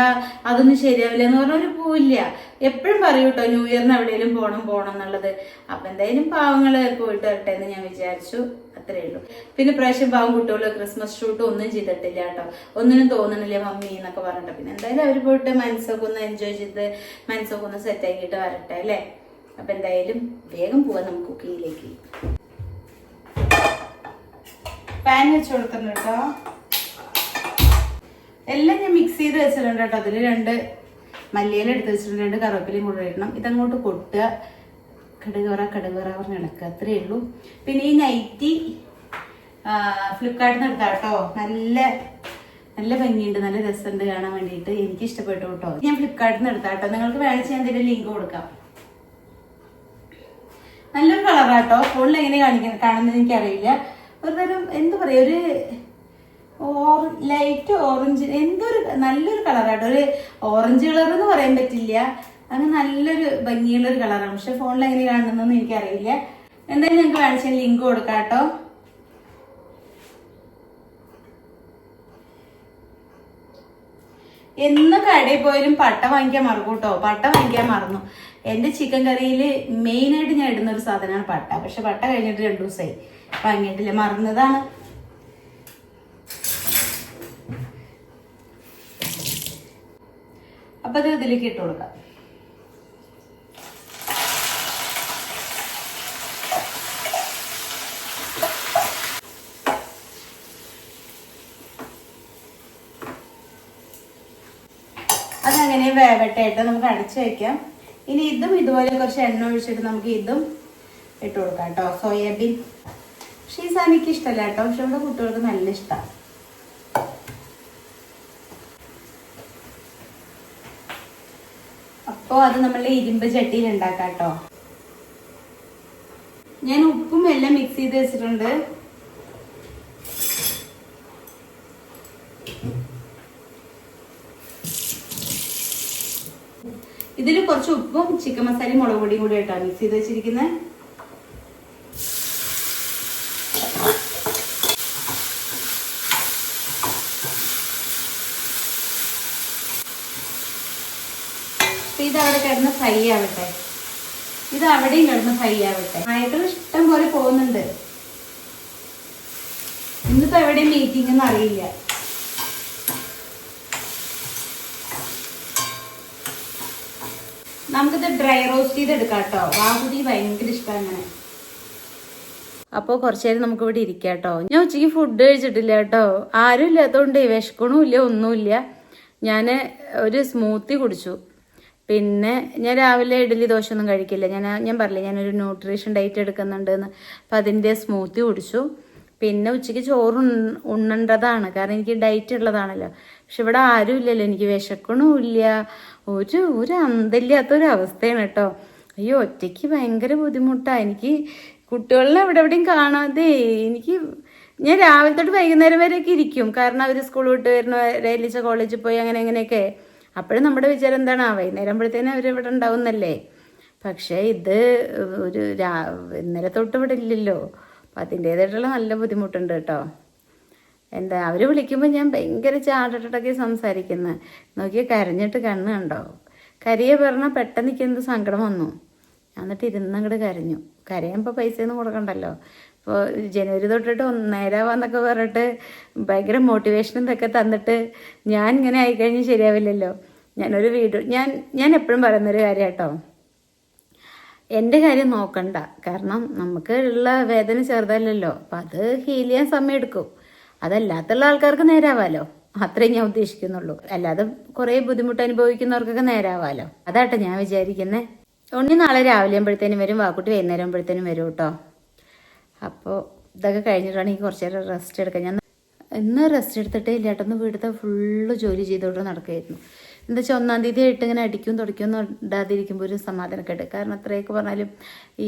അതൊന്നും ശരിയാവില്ല എന്ന് പറഞ്ഞാൽ പോവില്ല. എപ്പോഴും പറയൂ കേട്ടോ ന്യൂ ഇയറിന് എവിടെയെങ്കിലും പോണം എന്നുള്ളത്. അപ്പൊ എന്തായാലും പാവങ്ങള് പോയിട്ട് വരട്ടെ എന്ന് ഞാൻ വിചാരിച്ചു. അത്രേ ഉള്ളൂ. പിന്നെ പ്രാവശ്യം പാവം കുട്ടികള് ക്രിസ്മസ് ഷൂട്ട് ഒന്നും ചെയ്തിട്ടില്ല കേട്ടോ. ഒന്നിനും തോന്നണില്ല മമ്മി എന്നൊക്കെ പറഞ്ഞിട്ട്. പിന്നെ എന്തായാലും അവര് പോയിട്ട് മനസ്സൊക്കെ ഒന്ന് എൻജോയ് ചെയ്ത് മനസ്സൊക്കെ ഒന്ന് സെറ്റ് ആക്കിയിട്ട് വരട്ടെ അല്ലേ. അപ്പൊ എന്തായാലും വേഗം പോവാം നമുക്ക് കുക്കിങ്ങിലേക്ക്. പാൻ വെച്ച് കൊടുത്തിട്ടുണ്ട് കേട്ടോ. എല്ലാം ഞാൻ മിക്സ് ചെയ്ത് വെച്ചിട്ടുണ്ട് കേട്ടോ. അതിൽ 2 മല്ലിയില എടുത്ത് വെച്ചിട്ടുണ്ട്, 2 കറിവേപ്പിലയും കൂടെ ഇടണം. ഇതങ്ങോട്ട് കൊട്ടുക, കടുകറ പറഞ്ഞ് ഇളക്കുക, അത്രേ ഉള്ളൂ. പിന്നെ ഈ നൈറ്റി ഫ്ലിപ്കാർട്ടിൽ നിന്ന് എടുത്താ കേട്ടോ. നല്ല ഭംഗിയുണ്ട്, നല്ല രസമുണ്ട് കാണാൻ വേണ്ടിയിട്ട്. എനിക്ക് ഇഷ്ടപ്പെട്ടു കേട്ടോ. ഞാൻ ഫ്ലിപ്കാർട്ടിൽ നിന്ന് എടുത്താ കേട്ടോ. നിങ്ങൾക്ക് വേണമെങ്കിൽ ഞാൻ എന്തെങ്കിലും ലിങ്ക് കൊടുക്കാം. നല്ലൊരു കളറാട്ടോ. ഫോണിൽ എങ്ങനെ കാണുന്നത് എനിക്കറിയില്ല. ഒരു തരം എന്താ പറയാ, ഒരു ലൈറ്റ് ഓറഞ്ച് എന്തൊരു നല്ലൊരു കളറാട്ടോ. ഒരു ഓറഞ്ച് കളർ എന്ന് പറയാൻ പറ്റില്ല, അങ്ങനെ നല്ലൊരു ഭംഗിയുള്ളൊരു കളറാണ്. പക്ഷെ ഫോണിൽ എങ്ങനെ കാണുന്നതെന്ന് എനിക്കറിയില്ല. എന്തായാലും നിങ്ങൾക്ക് കാണിച്ചാൽ ലിങ്ക് കൊടുക്കാം കേട്ടോ. എന്ന് കടയിൽ പോയാലും പട്ട വാങ്ങിക്കാൻ മറക്കും കേട്ടോ. പട്ട വാങ്ങിക്കാൻ മറന്നു. എന്റെ ചിക്കൻ കറിയിൽ മെയിനായിട്ട് ഞാൻ ഇടുന്ന ഒരു സാധനമാണ് പട്ട. പക്ഷെ പട്ട കഴിഞ്ഞിട്ട് 2 ദിവസമായി വാങ്ങിയിട്ടില്ല, മറന്നതാണ്. അപ്പൊ അത് ഇതിലേക്ക് ഇട്ട് കൊടുക്കാം. വേവട്ടെ കേട്ടോ, നമുക്ക് അടച്ചു വെക്കാം. ഇനി ഇതും ഇതുപോലെ കുറച്ച് എണ്ണ ഒഴിച്ചിട്ട് നമുക്ക് ഇതും ഇട്ട് കൊടുക്കാം കേട്ടോ, സോയാബീൻ. പക്ഷേ ഈ സാധനം എനിക്ക് ഇഷ്ടമല്ല കേട്ടോ, പക്ഷെ ഇവിടെ കുട്ടികൾക്ക് നല്ല ഇഷ്ടമാണ്. അപ്പോൾ അത് നമ്മളുടെ ഇരുമ്പ് ചട്ടിയിൽ ഉണ്ടാക്കാം കേട്ടോ. ഞാൻ ഉപ്പും എല്ലാം മിക്സ് ചെയ്ത് വെച്ചിട്ടുണ്ട്. ഇതിൽ കുറച്ച് ഉപ്പും ചിക്കൻ മസാലയും മുളക് പൊടിയും കൂടി ആയിട്ടാണ് മിക്സ് ചെയ്ത് വെച്ചിരിക്കുന്നത്. ഇത് അവിടെ കിടന്ന് ഫ്രൈ ആവട്ടെ, ഇത് അവിടെയും കിടന്ന് ഫ്രൈ ആവട്ടെ. ആയിട്ട് ഇഷ്ടം പോലെ പോകുന്നുണ്ട്. ഇന്നിപ്പോ എവിടെയും മീറ്റിംഗ് ഒന്നും അറിയില്ല. നമുക്കിത് ഡ്രൈ റോസ്റ്റ് ചെയ്തെടുക്കാം കേട്ടോ. വാകുട്ടി ഭയങ്കര ഇഷ്ടമാണ് അങ്ങനെ. അപ്പോൾ കുറച്ചു നേരം നമുക്ക് ഇവിടെ ഇരിക്കാം കേട്ടോ. ഞാൻ ഉച്ചയ്ക്ക് ഫുഡ് കഴിച്ചിട്ടില്ല കേട്ടോ. ആരും ഇല്ലാത്തതുകൊണ്ട് വിശക്കണമില്ല, ഒന്നുമില്ല. ഞാൻ ഒരു സ്മൂത്തി കുടിച്ചു. പിന്നെ ഞാൻ രാവിലെ ഇഡ്ഡലി ദോശ ഒന്നും കഴിക്കില്ല. ഞാൻ പറഞ്ഞില്ലേ ഞാനൊരു ന്യൂട്രീഷൻ ഡയറ്റ് എടുക്കുന്നുണ്ടെന്ന്. അപ്പം അതിൻ്റെ സ്മൂത്തി കുടിച്ചു. പിന്നെ ഉച്ചയ്ക്ക് ചോറ് ഉണ്ണേണ്ടതാണ്, കാരണം എനിക്ക് ഡയറ്റ് ഉള്ളതാണല്ലോ. പക്ഷെ ഇവിടെ ആരും ഇല്ലല്ലോ, എനിക്ക് വിശക്കണമില്ല, ഒരു അന്തമില്ലാത്തൊരവസ്ഥയാണ് കേട്ടോ. അയ്യോ, ഒറ്റയ്ക്ക് ഭയങ്കര ബുദ്ധിമുട്ടാണ് എനിക്ക്. കുട്ടികളെ എവിടെയും കാണാതെ ഞാൻ രാവിലെ തൊട്ട് വൈകുന്നേരം വരെയൊക്കെ ഇരിക്കും, കാരണം അവർ സ്കൂൾ വിട്ട് വരുന്ന രേലിച്ച കോളേജിൽ പോയി അങ്ങനെയൊക്കെ. അപ്പോഴും നമ്മുടെ വിചാരം എന്താണ്, വൈകുന്നേരം ആകുമ്പോഴത്തേനും അവരിവിടെ ഉണ്ടാവുന്നല്ലേ. പക്ഷേ ഇത് ഇന്നലെ തൊട്ട് ഇവിടെ ഇല്ലല്ലോ. അപ്പം അതിൻ്റേതായിട്ടുള്ള നല്ല ബുദ്ധിമുട്ടുണ്ട് കേട്ടോ. എന്താ അവർ വിളിക്കുമ്പോൾ ഞാൻ ഭയങ്കര ചാടട്ടൊക്കെ സംസാരിക്കുന്നത്. നോക്കിയാൽ കരഞ്ഞിട്ട് കണ്ണ് കണ്ടോ. കരിയെ പറഞ്ഞാൽ പെട്ടെന്ന് എനിക്ക് എന്ത് സങ്കടം വന്നു. എന്നിട്ട് ഇരുന്നങ്ങോട്ട് കരഞ്ഞു. കരയുമ്പോൾ പൈസയൊന്നും കൊടുക്കണ്ടല്ലോ. ഇപ്പോൾ ജനുവരി തൊട്ടിട്ട് നേരാവാന്നൊക്കെ പറഞ്ഞിട്ട് ഭയങ്കര മോട്ടിവേഷൻ ഇതൊക്കെ തന്നിട്ട് ഞാൻ ഇങ്ങനെ ആയിക്കഴിഞ്ഞാൽ ശരിയാവില്ലല്ലോ. ഞാനൊരു വീഡിയോ ഞാൻ എപ്പോഴും പറയുന്നൊരു കാര്യം കേട്ടോ, എൻ്റെ കാര്യം നോക്കണ്ട, കാരണം നമുക്ക് ഉള്ള വേദന ചെറുതല്ലല്ലോ. അപ്പം അത് ഹീൽ ചെയ്യാൻ സമയം എടുക്കും. അതല്ലാത്തുള്ള ആൾക്കാർക്ക് നേരാവാലോ, അത്രേ ഞാൻ ഉദ്ദേശിക്കുന്നുള്ളൂ. അല്ലാതെ കുറേ ബുദ്ധിമുട്ട് അനുഭവിക്കുന്നവർക്കൊക്കെ നേരാവാലോ. അതാട്ടെ ഞാൻ വിചാരിക്കുന്നത്. ഉണ്ണി നാളെ രാവിലെ ആകുമ്പോഴത്തേനും വരും, വാക്കുട്ടി വൈകുന്നേരം ആകുമ്പോഴത്തേനും വരും കേട്ടോ. അപ്പോൾ ഇതൊക്കെ കഴിഞ്ഞിട്ടാണ് എനിക്ക് കുറച്ച് നേരം റെസ്റ്റ് എടുക്കാം. ഞാൻ ഇന്ന് റെസ്റ്റ് എടുത്തിട്ടേ ഇല്ല കേട്ടോ. ഒന്ന് വീട്ടിലത്തെ ഫുള്ള് ജോലി ചെയ്തോണ്ട് നടക്കുകയായിരുന്നു. എന്താ വെച്ചാൽ 1-ാം തീയതി ആയിട്ട് ഇങ്ങനെ അടിക്കും തുടയ്ക്കൊന്നും ഇടാതിരിക്കുമ്പോൾ ഒരു സമാധാനക്കേട്. കാരണം അത്രയൊക്കെ പറഞ്ഞാലും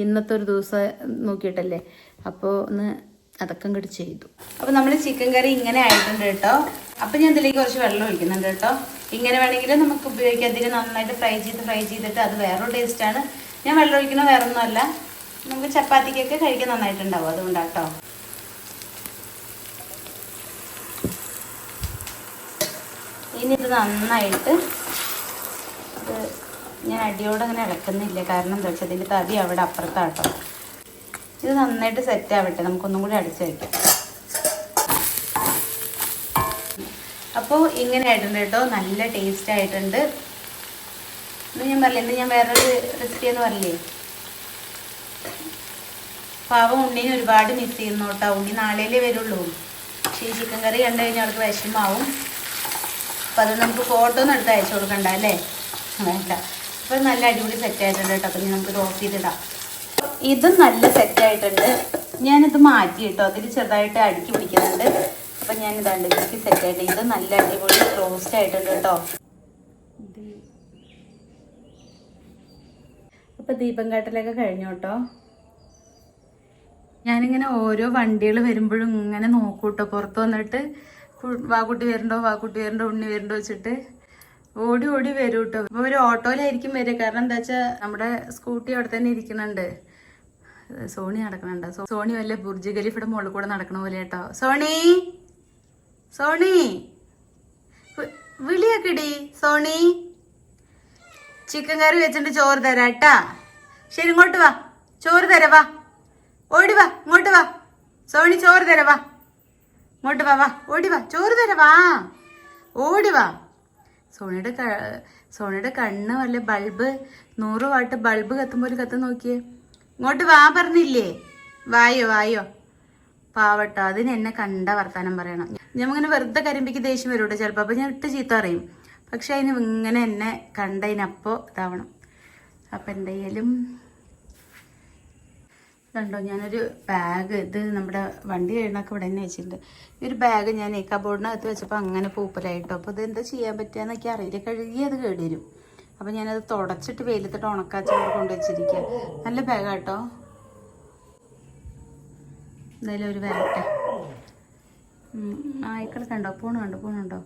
ഇന്നത്തെ ഒരു ദിവസം നോക്കിയിട്ടല്ലേ. അപ്പോൾ ഒന്ന് അതൊക്കെ അങ്ങോട്ട് ചെയ്തു. അപ്പോൾ നമ്മൾ ചിക്കൻ കറി ഇങ്ങനെ ആയിട്ടുണ്ട് കേട്ടോ. അപ്പം ഞാൻ ഇതിലേക്ക് കുറച്ച് വെള്ളം ഒഴിക്കുന്നുണ്ട് കേട്ടോ. ഇങ്ങനെ വേണമെങ്കിൽ നമുക്ക് ഉപയോഗിക്കാം. അതിന് നന്നായിട്ട് ഫ്രൈ ചെയ്തിട്ട് അത് വേറൊരു ടേസ്റ്റാണ്. ഞാൻ വെള്ളം ഒഴിക്കുന്നത് വേറെ ഒന്നുമല്ല, നമുക്ക് ചപ്പാത്തിക്കൊക്കെ കഴിക്കാൻ നന്നായിട്ടുണ്ടാവും, അതുകൊണ്ടാട്ടോ. ഇനി ഇത് നന്നായിട്ട് ഞാൻ അടിയോടെ അങ്ങനെ ഇളക്കുന്നില്ല, കാരണം എന്താ വെച്ചാൽ ഇതിൻ്റെ തടി അവിടെ അപ്പുറത്താട്ടോ. ഇത് നന്നായിട്ട് സെറ്റ് ആവട്ടെ, നമുക്കൊന്നും കൂടി അടിച്ചു വയ്ക്കാം. അപ്പോൾ ഇങ്ങനെ ആയിട്ടുണ്ട് കേട്ടോ, നല്ല ടേസ്റ്റ് ആയിട്ടുണ്ട്. ഇന്ന് ഞാൻ പറഞ്ഞില്ലേ, ഇന്ന് ഞാൻ വേറൊരു റെസിപ്പി എന്ന് പറഞ്ഞില്ലേ. പാവം ഉണ്ണീനെ ഒരുപാട് മിസ് ചെയ്യുന്നു കേട്ടോ. ഉണ്ണി നാളെയല്ലേ വരുള്ളൂ. പക്ഷേ ഈ ചിക്കൻ കറി കണ്ടു കഴിഞ്ഞാൽ അവൾക്ക് വിഷമാവും. അപ്പം അത് നമുക്ക് ഫോട്ടോ ഒന്നും എടുത്ത് അയച്ചു കൊടുക്കണ്ട അല്ലേ, വേണ്ട. അപ്പോൾ നല്ല അടിപൊളി സെറ്റായിട്ടുണ്ട് കേട്ടോ. അപ്പം നമുക്കിത് ഓഫ് ചെയ്തിടാം. ഇതും നല്ല സെറ്റായിട്ടുണ്ട്. ഞാനിത് മാറ്റി കേട്ടോ, അതിൽ ചെറുതായിട്ട് അടുക്കി പിടിക്കുന്നുണ്ട്. അപ്പം ഞാനിതാണ്ട് ഇതിലേക്ക് സെറ്റായിട്ട് ഇത് നല്ല അടിപൊളി റോസ്റ്റ് ആയിട്ടുണ്ട് കേട്ടോ. അപ്പം ദീപം കാട്ടലൊക്കെ കഴിഞ്ഞു കേട്ടോ. ഞാനിങ്ങനെ ഓരോ വണ്ടികൾ വരുമ്പോഴും ഇങ്ങനെ നോക്കൂട്ടോ, പുറത്ത് വന്നിട്ട് വാക്കുട്ടി വരണ്ടോ ഉണ്ണി വരണ്ടോ വെച്ചിട്ട് ഓടി വരും കേട്ടോ. അപ്പോൾ ഒരു ഓട്ടോയിലായിരിക്കും വരിക, കാരണം എന്താ വെച്ചാൽ നമ്മുടെ സ്കൂട്ടി അവിടെ തന്നെ ഇരിക്കുന്നുണ്ട്. സോണി നടക്കണുണ്ട്. സോണി വല്ല ബുർജ് ഖലീഫയുടെ മുകളിൽ കൂടെ നടക്കണ പോലെ കേട്ടോ. സോണി വിളിയാക്കിടി. സോണി ചിക്കൻ കറി വെച്ചിട്ട് ചോറ് തരാം കേട്ടാ. ശരി, ഇങ്ങോട്ട് വാ, ചോറ് തരാം, വാ, ഓടി വാ, ഇങ്ങോട്ട് വാ. സോണി ചോറ് തരാം, വാ, ഇങ്ങോട്ട് വാ, ഓടി വാ, ചോറ് തരാം, വാ, ഓടി വാ. സോണിയുടെ കണ്ണ് വല്ല ബൾബ് 100 വാട്ട് ബൾബ് കത്തുമ്പോൾ ഒരു കത്ത് നോക്കിയേ. ഇങ്ങോട്ട് വാ പറഞ്ഞില്ലേ, വായോ പാവട്ടോ. അതിന് എന്നെ കണ്ട വർത്താനം പറയണം. ഞാൻ ഇങ്ങനെ വെറുതെ കരിമ്പിക്ക് ദേഷ്യം വരും കേട്ടോ ചിലപ്പോൾ. അപ്പം ഞാൻ ഇട്ട് ചീത്ത അറിയും. പക്ഷെ അതിന് ഇങ്ങനെ എന്നെ കണ്ടതിനപ്പോൾ ഇതാവണം. അപ്പം എന്തായാലും ഇതുണ്ടോ, ഞാനൊരു ബാഗ്, ഇത് നമ്മുടെ വണ്ടി കഴിയണൊക്കെ ഇവിടെ തന്നെ വെച്ചിട്ടുണ്ട്. ഈ ഒരു ബാഗ് ഞാൻ ഈ കബോർഡിനകത്ത് വെച്ചപ്പോൾ അങ്ങനെ പൂപ്പലായിട്ടോ. അപ്പോൾ ഇത് എന്താ ചെയ്യാൻ പറ്റുകയെന്നൊക്കെ അറിയില്ല. കഴുകി അത് കേടി വരും. അപ്പം ഞാനത് തുടച്ചിട്ട് വെയിലത്തിട്ട് ഉണക്കാച്ചോട് കൊണ്ടുവച്ചിരിക്കുക. നല്ല ബാഗാട്ടോ. എന്തായാലും ഒരു വരട്ടെ. നായ്ക്കളെ കണ്ടോ, പോണുണ്ടോ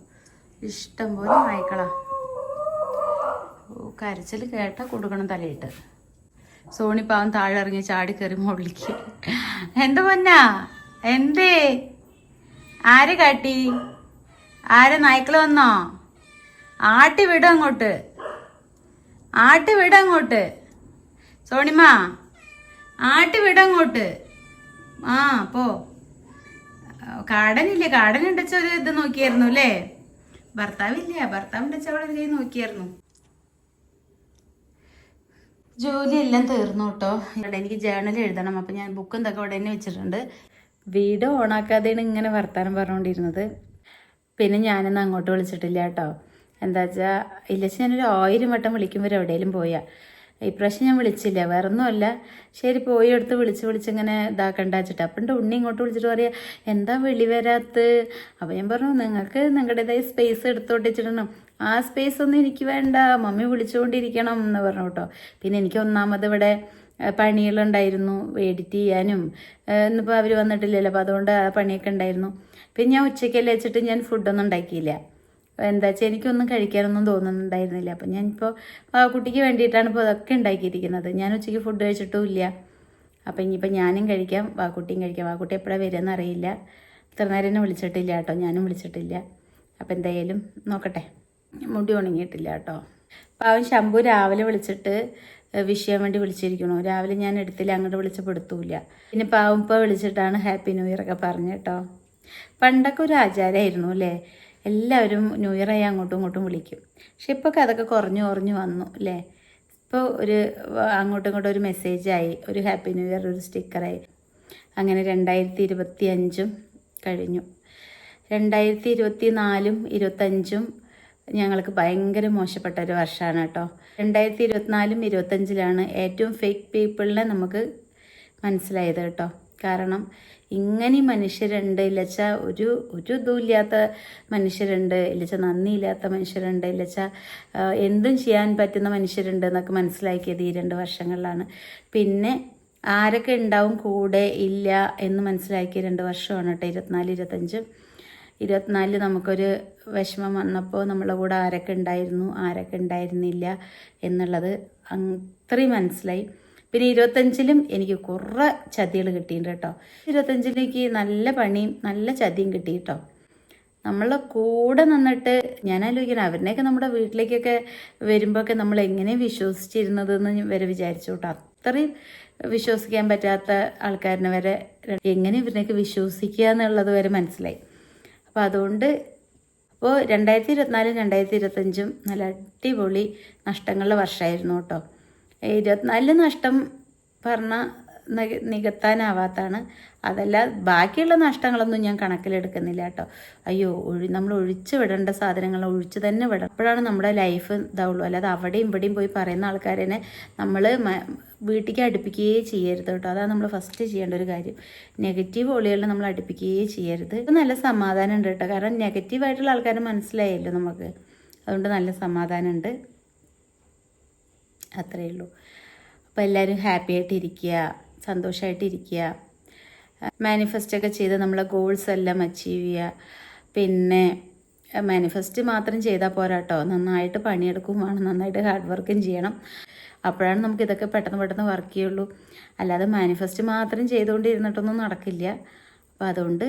ഇഷ്ടം പോലെ നായ്ക്കളാ. കരച്ചിൽ കേട്ടാൽ കൊടുക്കണം തലയിട്ട്. സോണി പാവം താഴെ ഇറങ്ങി ചാടി കയറി മുകളിലേക്ക്. എന്ത് പൊന്നാ, എന്തേ, ആര് കാട്ടി, ആരെ നായ്ക്കള് വന്നോ? ആട്ടി വിടങ്ങോട്ട്, സോണിമ്മ ആട്ടി വിടങ്ങോട്ട്. ആ പോ. കാടൻ ഉണ്ടച്ച ഒരു ഇത് നോക്കിയായിരുന്നു അല്ലേ? ഭർത്താവിന്റെ അവിടെ നോക്കിയായിരുന്നു. ജോലിയെല്ലാം തീർന്നു കേട്ടോ. എനിക്ക് ജേണൽ എഴുതണം. അപ്പം ഞാൻ ബുക്കും ഇതൊക്കെ ഇവിടെ തന്നെ വെച്ചിട്ടുണ്ട്. വീഡിയോ ഓണാക്കാതെയാണ് ഇങ്ങനെ വർത്താനം പറഞ്ഞുകൊണ്ടിരുന്നത്. പിന്നെ ഞാനൊന്നും അങ്ങോട്ട് വിളിച്ചിട്ടില്ല കേട്ടോ. എന്താ വെച്ചാൽ ഇല്ലച്ച് ഞാനൊരു 1000 വട്ടം വിളിക്കുമ്പോൾ എവിടെയെങ്കിലും പോയാൽ, ഇപ്രാവശ്യം ഞാൻ വിളിച്ചില്ല. വേറെ ഒന്നുമല്ല, ശരി പോയി എടുത്ത് വിളിച്ചിങ്ങനെ ഇതാക്കണ്ട വെച്ചിട്ട്. അപ്പം ഉണ്ണി ഇങ്ങോട്ട് വിളിച്ചിട്ട് പറയാം, എന്താ വിളി വരാത്ത്? അപ്പം ഞാൻ പറഞ്ഞു, നിങ്ങൾക്ക് നിങ്ങളുടേതായ സ്പേസ് എടുത്തോട്ടിച്ചിടണം. ആ സ്പേസ് ഒന്നും എനിക്ക് വേണ്ട, മമ്മി വിളിച്ചുകൊണ്ടിരിക്കണം എന്ന് പറഞ്ഞു കേട്ടോ. പിന്നെ എനിക്ക് ഒന്നാമത് ഇവിടെ പണികളുണ്ടായിരുന്നു, എഡിറ്റ് ചെയ്യാനും. ഇന്നിപ്പോൾ അവർ വന്നിട്ടില്ലല്ലോ, അപ്പോൾ അതുകൊണ്ട് ആ പണിയൊക്കെ ഉണ്ടായിരുന്നു. പിന്നെ ഞാൻ ഉച്ചയ്ക്കല്ലേ വെച്ചിട്ട് ഞാൻ ഫുഡൊന്നും ഉണ്ടാക്കിയില്ല. എന്താ വെച്ചാൽ എനിക്കൊന്നും കഴിക്കാനൊന്നും തോന്നുന്നുണ്ടായിരുന്നില്ല. അപ്പം ഞാനിപ്പോൾ കുട്ടിക്ക് വേണ്ടിയിട്ടാണ് ഇപ്പോൾ അതൊക്കെ ഉണ്ടാക്കിയിരിക്കുന്നത്. ഞാൻ ഉച്ചയ്ക്ക് ഫുഡ് കഴിച്ചിട്ടും ഇല്ല. അപ്പം ഇനിയിപ്പോൾ ഞാനും കഴിക്കാം, വാക്കുട്ടിയും കഴിക്കാം. വാക്കുട്ടി എപ്പോഴാണ് വരികയെന്ന് അറിയില്ല. ഇത്ര നേരം എന്നെ വിളിച്ചിട്ടില്ല കേട്ടോ, ഞാനും വിളിച്ചിട്ടില്ല. അപ്പം എന്തായാലും നോക്കട്ടെ. മുടി ഉണങ്ങിയിട്ടില്ല കേട്ടോ. പാവം ശംഭു രാവിലെ വിളിച്ചിട്ട് വിഷയം വേണ്ടി വിളിച്ചിരിക്കണു. രാവിലെ ഞാൻ എടുത്തില്ല, അങ്ങോട്ട് വിളിച്ചപ്പോൾ എടുത്തൂല്ല. പിന്നെ പാവം ഇപ്പോൾ വിളിച്ചിട്ടാണ് ഹാപ്പി ന്യൂ ഇയർ ഒക്കെ പറഞ്ഞു കേട്ടോ. പണ്ടൊക്കെ ഒരു ആചാരമായിരുന്നു അല്ലേ, എല്ലാവരും ന്യൂ ഇയർ ആയി അങ്ങോട്ടും ഇങ്ങോട്ടും വിളിക്കും. പക്ഷെ ഇപ്പോൾ അതൊക്കെ കുറഞ്ഞു വന്നു അല്ലേ. ഇപ്പോൾ അങ്ങോട്ടും ഇങ്ങോട്ടും ഒരു മെസ്സേജായി, ഒരു ഹാപ്പി ന്യൂ ഇയർ, ഒരു സ്റ്റിക്കറായി. അങ്ങനെ 2025 കഴിഞ്ഞു. 2024 25 ഞങ്ങൾക്ക് ഭയങ്കര മോശപ്പെട്ട ഒരു വർഷമാണ് കേട്ടോ. 2024 25 ഏറ്റവും ഫേക്ക് പീപ്പിളിനെ നമുക്ക് മനസ്സിലായത് കേട്ടോ. കാരണം ഇങ്ങനെ മനുഷ്യരുണ്ട്, ഇല്ലച്ചാൽ ഒരു ഇതുമില്ലാത്ത മനുഷ്യരുണ്ട്, ഇല്ലച്ചാൽ നന്ദിയില്ലാത്ത മനുഷ്യരുണ്ട്, ഇല്ലച്ചാൽ എന്തും ചെയ്യാൻ പറ്റുന്ന മനുഷ്യരുണ്ട് എന്നൊക്കെ മനസ്സിലാക്കിയത് ഈ 2 വർഷങ്ങളിലാണ്. പിന്നെ ആരൊക്കെ ഉണ്ടാവും കൂടെ ഇല്ല എന്ന് മനസ്സിലാക്കിയ 2 വർഷമാണ് കേട്ടോ 24 25. 24 നമുക്കൊരു വിഷമം വന്നപ്പോൾ നമ്മളെ കൂടെ ആരൊക്കെ ഉണ്ടായിരുന്നു, ആരൊക്കെ ഉണ്ടായിരുന്നില്ല എന്നുള്ളത് അത്രയും മനസ്സിലായി. പിന്നെ 25 എനിക്ക് കുറേ ചതികൾ കിട്ടിയിട്ടുണ്ട് കേട്ടോ. 25 നല്ല പണിയും നല്ല ചതിയും കിട്ടി കേട്ടോ. നമ്മളെ കൂടെ നിന്നിട്ട് ഞാൻ ആലോചിക്കണം, അവരിനെയൊക്കെ നമ്മുടെ വീട്ടിലേക്കൊക്കെ വരുമ്പോഴൊക്കെ നമ്മൾ എങ്ങനെ വിശ്വസിച്ചിരുന്നതെന്ന് വരെ വിചാരിച്ചു കേട്ടോ. അത്രയും വിശ്വസിക്കാൻ പറ്റാത്ത ആൾക്കാരിനെ വരെ എങ്ങനെ ഇവരിനെയൊക്കെ വിശ്വസിക്കുക എന്നുള്ളത് വരെ മനസ്സിലായി. അപ്പോൾ അതുകൊണ്ട് 2024 2025 നല്ല അടിപൊളി നഷ്ടങ്ങളുടെ വർഷമായിരുന്നു കേട്ടോ. 24 നഷ്ടം പറഞ്ഞാൽ നികത്താനാവാത്താണ്. അതല്ല, ബാക്കിയുള്ള നഷ്ടങ്ങളൊന്നും ഞാൻ കണക്കിലെടുക്കുന്നില്ല കേട്ടോ. അയ്യോ, നമ്മൾ ഒഴിച്ചു വിടേണ്ട സാധനങ്ങൾ ഒഴിച്ചു തന്നെ വിടണം. അപ്പോഴാണ് നമ്മുടെ ലൈഫ് ഇതാവുള്ളൂ. അല്ലാതെ അവിടെയും ഇവിടെയും പോയി പറയുന്ന ആൾക്കാരെ നമ്മൾ വീട്ടിലേക്ക് അടുപ്പിക്കുകയേ ചെയ്യരുത് കേട്ടോ. അതാണ് നമ്മൾ ഫസ്റ്റ് ചെയ്യേണ്ട ഒരു കാര്യം. നെഗറ്റീവ് ഒളികളിൽ നമ്മൾ അടുപ്പിക്കുകയേ ചെയ്യരുത്. ഇത് നല്ല സമാധാനം ഉണ്ട് കേട്ടോ. കാരണം നെഗറ്റീവായിട്ടുള്ള ആൾക്കാരെ മനസ്സിലായല്ലോ നമുക്ക്. അതുകൊണ്ട് നല്ല സമാധാനമുണ്ട്. അത്രയേ ഉള്ളൂ. അപ്പോൾ എല്ലാവരും ഹാപ്പി ആയിട്ടിരിക്കുക, സന്തോഷമായിട്ടിരിക്കുക. മാനിഫെസ്റ്റൊക്കെ ചെയ്ത് നമ്മളെ ഗോൾസ് എല്ലാം അച്ചീവ് ചെയ്യുക. പിന്നെ മാനിഫെസ്റ്റ് മാത്രം ചെയ്താൽ പോരാ കേട്ടോ, നന്നായിട്ട് പണിയെടുക്കും വേണം, നന്നായിട്ട് ഹാർഡ് വർക്കും ചെയ്യണം. അപ്പോഴാണ് നമുക്ക് ഇതൊക്കെ പെട്ടെന്ന് വർക്ക് ചെയ്യുള്ളൂ. അല്ലാതെ മാനിഫെസ്റ്റ് മാത്രം ചെയ്തുകൊണ്ടിരുന്നിട്ടൊന്നും നടക്കില്ല. അപ്പോൾ അതുകൊണ്ട്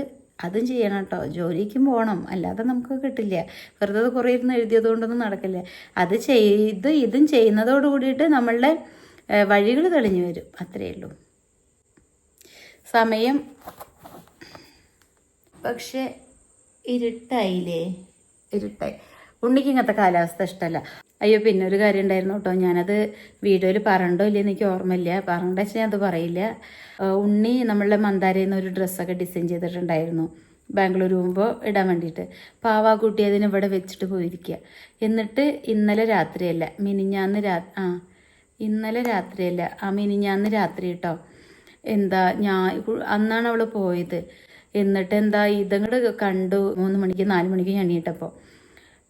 അതും ചെയ്യണം കേട്ടോ. ജോലിക്കും പോകണം, അല്ലാതെ നമുക്ക് കിട്ടില്ല. വെറുതെ കുറേ ഇരുന്ന് എഴുതിയത് കൊണ്ടൊന്നും നടക്കില്ല. അത് ഇതും ചെയ്യുന്നതോട് കൂടിയിട്ട് നമ്മളുടെ വഴികൾ തെളിഞ്ഞു വരും. അത്രയേ ഉള്ളൂ. സമയം പക്ഷെ ഇരുട്ടായി. ഉണ്ണിക്ക് ഇങ്ങനത്തെ കാലാവസ്ഥ ഇഷ്ടമല്ല. അയ്യോ, പിന്നെ ഒരു കാര്യം ഉണ്ടായിരുന്നു കേട്ടോ. ഞാനത് വീഡിയോയിൽ പറയണ്ടോ ഇല്ലെന്ന് എനിക്ക് ഓർമ്മയില്ല. പറയണ്ട വെച്ചാൽ അത് പറയില്ല. ഉണ്ണി നമ്മളുടെ മന്ദാരയിൽ നിന്ന് ഒരു ഡ്രസ്സൊക്കെ ഡിസൈൻ ചെയ്തിട്ടുണ്ടായിരുന്നു. ബാംഗ്ലൂർ പോകുമ്പോൾ ഇടാൻ വേണ്ടിയിട്ട്. പാവാക്കുട്ടി അതിന് ഇവിടെ വെച്ചിട്ട് പോയിരിക്കുക. എന്നിട്ട് ഇന്നലെ രാത്രിയല്ല മിനിഞ്ഞാന്ന് മിനിഞ്ഞാന്ന് രാത്രി കേട്ടോ, എന്താ അന്നാണ് അവൾ പോയത്. എന്നിട്ട് എന്താ ഇതങ്ങോട്ട് കണ്ടു 3 മണിക്ക് 4 മണിക്ക് എണീറ്റപ്പോൾ.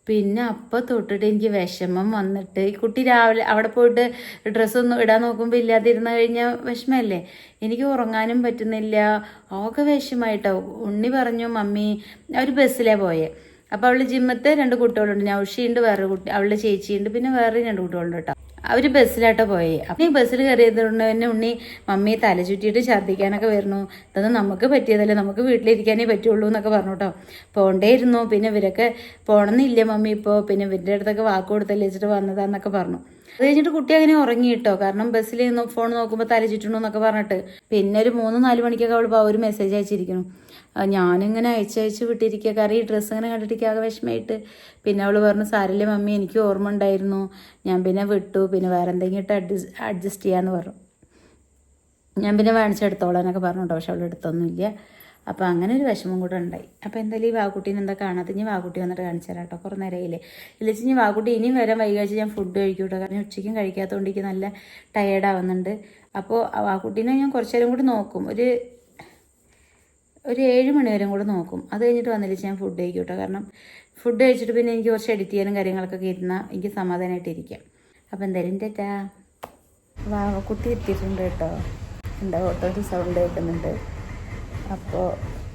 പിന്നെ അപ്പോൾ തൊട്ടിട്ട് എനിക്ക് വിഷമം വന്നിട്ട്, ഈ കുട്ടി രാവിലെ അവിടെ പോയിട്ട് ഡ്രസ്സൊന്നും ഇടാൻ നോക്കുമ്പോൾ ഇല്ലാതിരുന്ന് കഴിഞ്ഞാൽ വിഷമമല്ലേ. എനിക്ക് ഉറങ്ങാനും പറ്റുന്നില്ല, ആകെ വിഷമായിട്ടോ. ഉണ്ണി പറഞ്ഞു മമ്മി, അവർ ബസ്സിലാണ് പോയെ. അപ്പോൾ അവൾ ജിമ്മത്തെ 2 കുട്ടികളുണ്ട്, നൗഷിയുണ്ട്, വേറെ കുട്ടി അവളുടെ ചേച്ചിയുണ്ട്, പിന്നെ വേറെ 2 കുട്ടികളുണ്ട് കേട്ടോ. അവർ ബസ്സിലാട്ടോ പോയി. അപ്പം ഈ ബസ്സിൽ കയറിയതുകൊണ്ട് തന്നെ ഉണ്ണി മമ്മി തല ചുറ്റിയിട്ട് ഛർദ്ദിക്കാനൊക്കെ വരുന്നു. ഇതൊന്നും നമുക്ക് പറ്റിയതല്ലേ, നമുക്ക് വീട്ടിലിരിക്കാനേ പറ്റുള്ളൂ എന്നൊക്കെ പറഞ്ഞു കേട്ടോ. പോകണ്ടേയിരുന്നു. പിന്നെ ഇവരൊക്കെ പോകണമെന്നില്ല മമ്മി ഇപ്പോൾ, പിന്നെ ഇവരുടെ അടുത്തൊക്കെ വാക്ക് കൊടുത്തല്ലേ വെച്ചിട്ട് വന്നതാന്നൊക്കെ പറഞ്ഞു. അത് കഴിഞ്ഞിട്ട് കുട്ടി അങ്ങനെ ഉറങ്ങി കേട്ടോ. കാരണം ബസ്സിൽ ഫോൺ നോക്കുമ്പോൾ തല ചുറ്റണു എന്നൊക്കെ പറഞ്ഞിട്ട്. പിന്നെ ഒരു 3-4 മണിക്കൊക്കെ അവൾ ഒരു മെസ്സേജ് അയച്ചിരിക്കുന്നു. ഞാനിങ്ങനെ അയച്ചയച്ച് വിട്ടിരിക്കുക, കാരണം ഈ ഡ്രസ്സ് ഇങ്ങനെ കണ്ടിട്ട് ആകെ വിഷമമായിട്ട്. പിന്നെ അവൾ പറഞ്ഞു സാരില്ലേ മമ്മി, എനിക്ക് ഓർമ്മ ഉണ്ടായിരുന്നു, ഞാൻ പിന്നെ വിട്ടു, പിന്നെ വേറെ എന്തെങ്കിലും ഇട്ട് അഡ്ജസ്റ്റ് ചെയ്യാമെന്ന് പറഞ്ഞു. ഞാൻ പിന്നെ മേടിച്ചെടുത്തോളാം എന്നൊക്കെ പറഞ്ഞു കേട്ടോ. പക്ഷെ അവൾ എടുത്തൊന്നുമില്ല. അപ്പോൾ അങ്ങനെ ഒരു വിഷമം കൂടെ ഉണ്ടായി. അപ്പോൾ എന്തായാലും ഈ വാക്കുട്ടീനെ എന്താ കാണാത്ത, ഇനി വാക്കുട്ടി വന്നിട്ട് കാണിച്ചു തരാം കേട്ടോ. കുറേ നേരമായില്ലേ. ഇല്ലെങ്കിൽ ഇനി വാക്കുട്ടി ഇനിയും വരാൻ വൈകാഴ്ച ഞാൻ ഫുഡ് കഴിക്കും കേട്ടോ. കാരണം ഉച്ചയ്ക്കും കഴിക്കാത്തതുകൊണ്ട് എനിക്ക് നല്ല ടയേർഡാവുന്നുണ്ട്. അപ്പോൾ വാക്കുട്ടീനെ ഞാൻ കുറച്ച് നേരം കൂടി നോക്കും, ഒരു 7 മണി വരെ കൂടെ നോക്കും. അത് കഴിഞ്ഞിട്ട് വന്നില്ല ഞാൻ ഫുഡ് കഴിക്കും കേട്ടോ. കാരണം ഫുഡ് കഴിച്ചിട്ട് പിന്നെ എനിക്ക് കുറച്ച് എഡിറ്റ് ചെയ്യാനും കാര്യങ്ങളൊക്കെ ഇരുന്നാൽ എനിക്ക് സമാധാനമായിട്ട് ഇരിക്കാം. അപ്പോൾ എന്തായാലും ടാറ്റാ. വാവക്കുട്ടി എത്തിയിട്ടുണ്ട് കേട്ടോ. എന്താ ഓട്ടോയുടെ സൗണ്ട് കേൾക്കുന്നുണ്ട്. അപ്പോൾ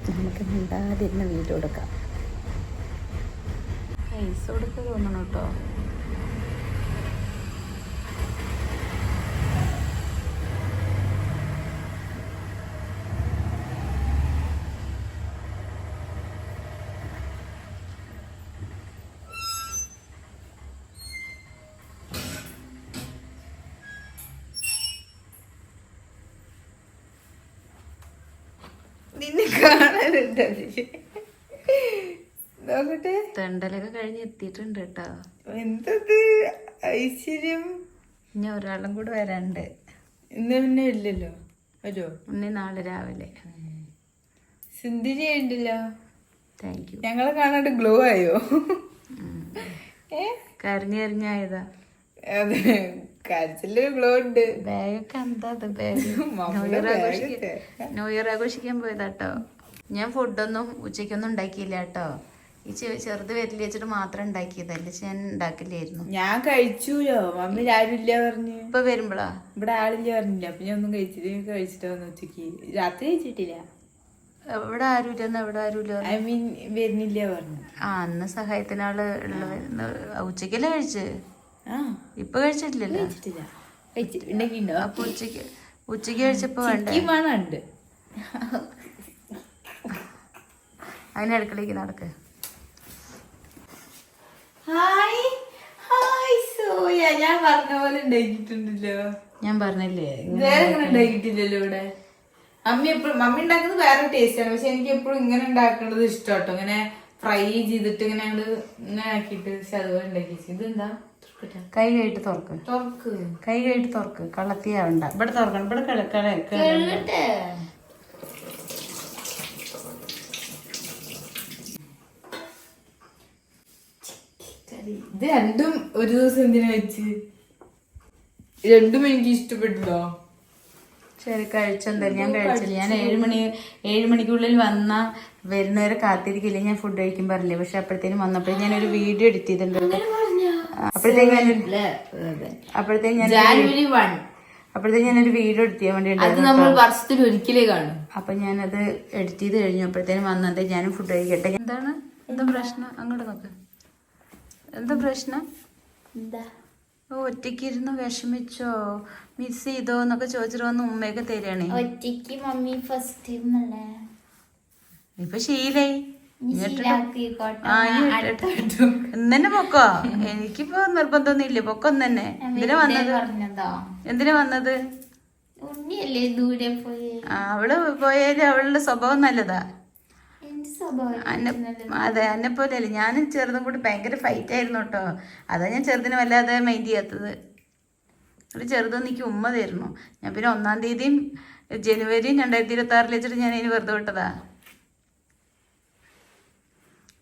നമുക്ക് മിണ്ടാതിരുന്ന് വീഡിയോ എടുക്കാം. പൈസ കൊടുക്കുക തോന്നണം കേട്ടോ. നിന്നെ കാണാനുണ്ട് നോക്കട്ടെ. തെണ്ടലൊക്കെ കഴിഞ്ഞ് എത്തിയിട്ടുണ്ട് കേട്ടോ. എന്തത് ഐശ്വര്യം. ഇനി ഒരാളും കൂടെ വരാണ്ട്. ഇന്ന് പിന്നെ ഇല്ലല്ലോ, വരുമോ? ഉണ്ണി നാളെ രാവിലെ. സുന്ദരിയായിണ്ടല്ലോ. Thank you. ഞങ്ങളെ കാണാണ്ട് ഗ്ലോ ആയോ? കരഞ്ഞായതാ. അതെ, കരച്ചിലൊരു ഗ്ലോ ഉണ്ട്. ബാഗൊക്കെ എന്താ ബാഗ്? ന്യൂ ഇയർ ആഘോഷിക്കാൻ പോയതാട്ടോ. ഞാൻ ഫുഡൊന്നും ഉച്ചയ്ക്കൊന്നും ഉണ്ടാക്കിയില്ല കേട്ടോ. ഈ ചെറുത് വരില്ല വെച്ചിട്ട് മാത്രം ഉണ്ടാക്കിയതല്ലേ, ഞാൻ ഉണ്ടാക്കില്ലായിരുന്നു. ഞാൻ കഴിച്ചൂലോ, മമ്മി ആരുമില്ല പറഞ്ഞു. ഇപ്പൊ വരുമ്പോളാ ഇവിടെ ആളില്ല പറഞ്ഞില്ല. അപ്പൊ ഞാൻ ഒന്നും കഴിച്ചിട്ട് വന്നു ഉച്ചക്ക്. രാത്രി കഴിച്ചിട്ടില്ല. ഇവിടെ ആരുമില്ലെന്ന്. എവിടെ ആരുമില്ല, ഐ മീൻ വരുന്നില്ല പറഞ്ഞു. അന്ന് സഹായത്തിനാള് ഉച്ചക്കല്ലേ കഴിച്ച്. ഇപ്പൊ കഴിച്ചിട്ടില്ലല്ലോ. കഴിച്ചിട്ടുണ്ടോ? അപ്പൊ ഉച്ചക്ക് കഴിച്ചപ്പോ വേണ്ട. അതിന് അടുക്കളേക്ക് നടക്ക്. ഹായ് ഹായ് സോയ, ഞാൻ പറഞ്ഞ പോലെ ഉണ്ടാക്കിട്ടുണ്ടല്ലോ. ഞാൻ പറഞ്ഞില്ലേ വേറെ ഇങ്ങനെ ഉണ്ടാക്കിയിട്ടില്ലല്ലോ ഇവിടെ. മമ്മി ഉണ്ടാക്കുന്നത് വേറെ ടേസ്റ്റ് ആണ്. പക്ഷെ എനിക്ക് എപ്പോഴും ഇങ്ങനെ ഉണ്ടാക്കേണ്ടത് ഇഷ്ടട്ടോ. ഇങ്ങനെ ഫ്രൈ ചെയ്തിട്ട് ഇങ്ങനെ ഇങ്ങനെ ആക്കിയിട്ട്. പക്ഷെ അതുപോലെ ഉണ്ടാക്കി. ഇതെന്താ? കൈ കഴിട്ട് തുറക്ക്. കൈ കഴിട്ട് തുറക്ക്. കളത്തിയാവണ്ട. ഇവിടെ തുറക്കണം. ഇവിടെ ഇത് രണ്ടും ഒരു ദിവസം എന്തിനാ വെച്ച്? രണ്ടും എനിക്ക് ഇഷ്ടപ്പെട്ടോ. ശരി, കഴിച്ചെന്തായാലും ഞാൻ കഴിച്ചില്ല. ഞാൻ 7 മണിക്കുള്ളിൽ വരുന്നവരെ കാത്തിരിക്കില്ല. ഞാൻ ഫുഡ് കഴിക്കും പറഞ്ഞില്ലേ. പക്ഷെ അപ്പോഴത്തേനും വന്നപ്പോഴേ ഞാനൊരു വീഡിയോ എഡിറ്റ് ചെയ്തിട്ടുണ്ട്. അപ്പോഴത്തേക്കും ഞാനൊരു വീഡിയോ എഡിറ്റ് ചെയ്യാൻ വേണ്ടി വർഷത്തിൽ ഒരിക്കലേ കാണും. അപ്പൊ ഞാനത് എഡിറ്റ് ചെയ്ത് കഴിഞ്ഞു. അപ്പോഴത്തേനും വന്നത് ഞാനും ഫുഡ് കഴിക്കട്ടെ. എന്താണ് എന്താ പ്രശ്നം? അങ്ങോട്ട് നോക്ക്. എന്താ പ്രശ്നം? ഒറ്റയ്ക്കിരുന്ന് വിഷമിച്ചോ, മിസ് ചെയ്തോ എന്നൊക്കെ ചോദിച്ചിട്ട് വന്ന് ഉമ്മയൊക്കെ തരികയാണേ. ഒറ്റയ്ക്ക് മമ്മി ഫസ്റ്റ് ഇപ്പൊ ശീലായി. ഇന്നെ പൊക്കോ. എനിക്കിപ്പോ നിർബന്ധമൊന്നും ഇല്ല. പൊക്കോ തന്നെ. എന്തിനാ വന്നത്? ഉണ്ണിയല്ലേ ദൂരെ പോയി. അവള് പോയാല് അവളുടെ സ്വഭാവം നല്ലതാ. അതെ, എന്നെ പോലെയല്ലേ. ഞാൻ ചെറുതും കൂടി ഭയങ്കര ഫൈറ്റ് ആയിരുന്നു കേട്ടോ. അതാ ഞാൻ ചെറുതിന് വല്ലാതെ മൈൻഡ് ചെയ്യാത്തത്. ഒരു ചെറുതൊന്നും എനിക്ക് ഉമ്മ തരുന്നു. ഞാൻ പിന്നെ 1-ാം തീയതിയും ജനുവരി 2026 വെച്ചിട്ട് ഞാൻ അതിന് വെറുതെ വിട്ടതാ.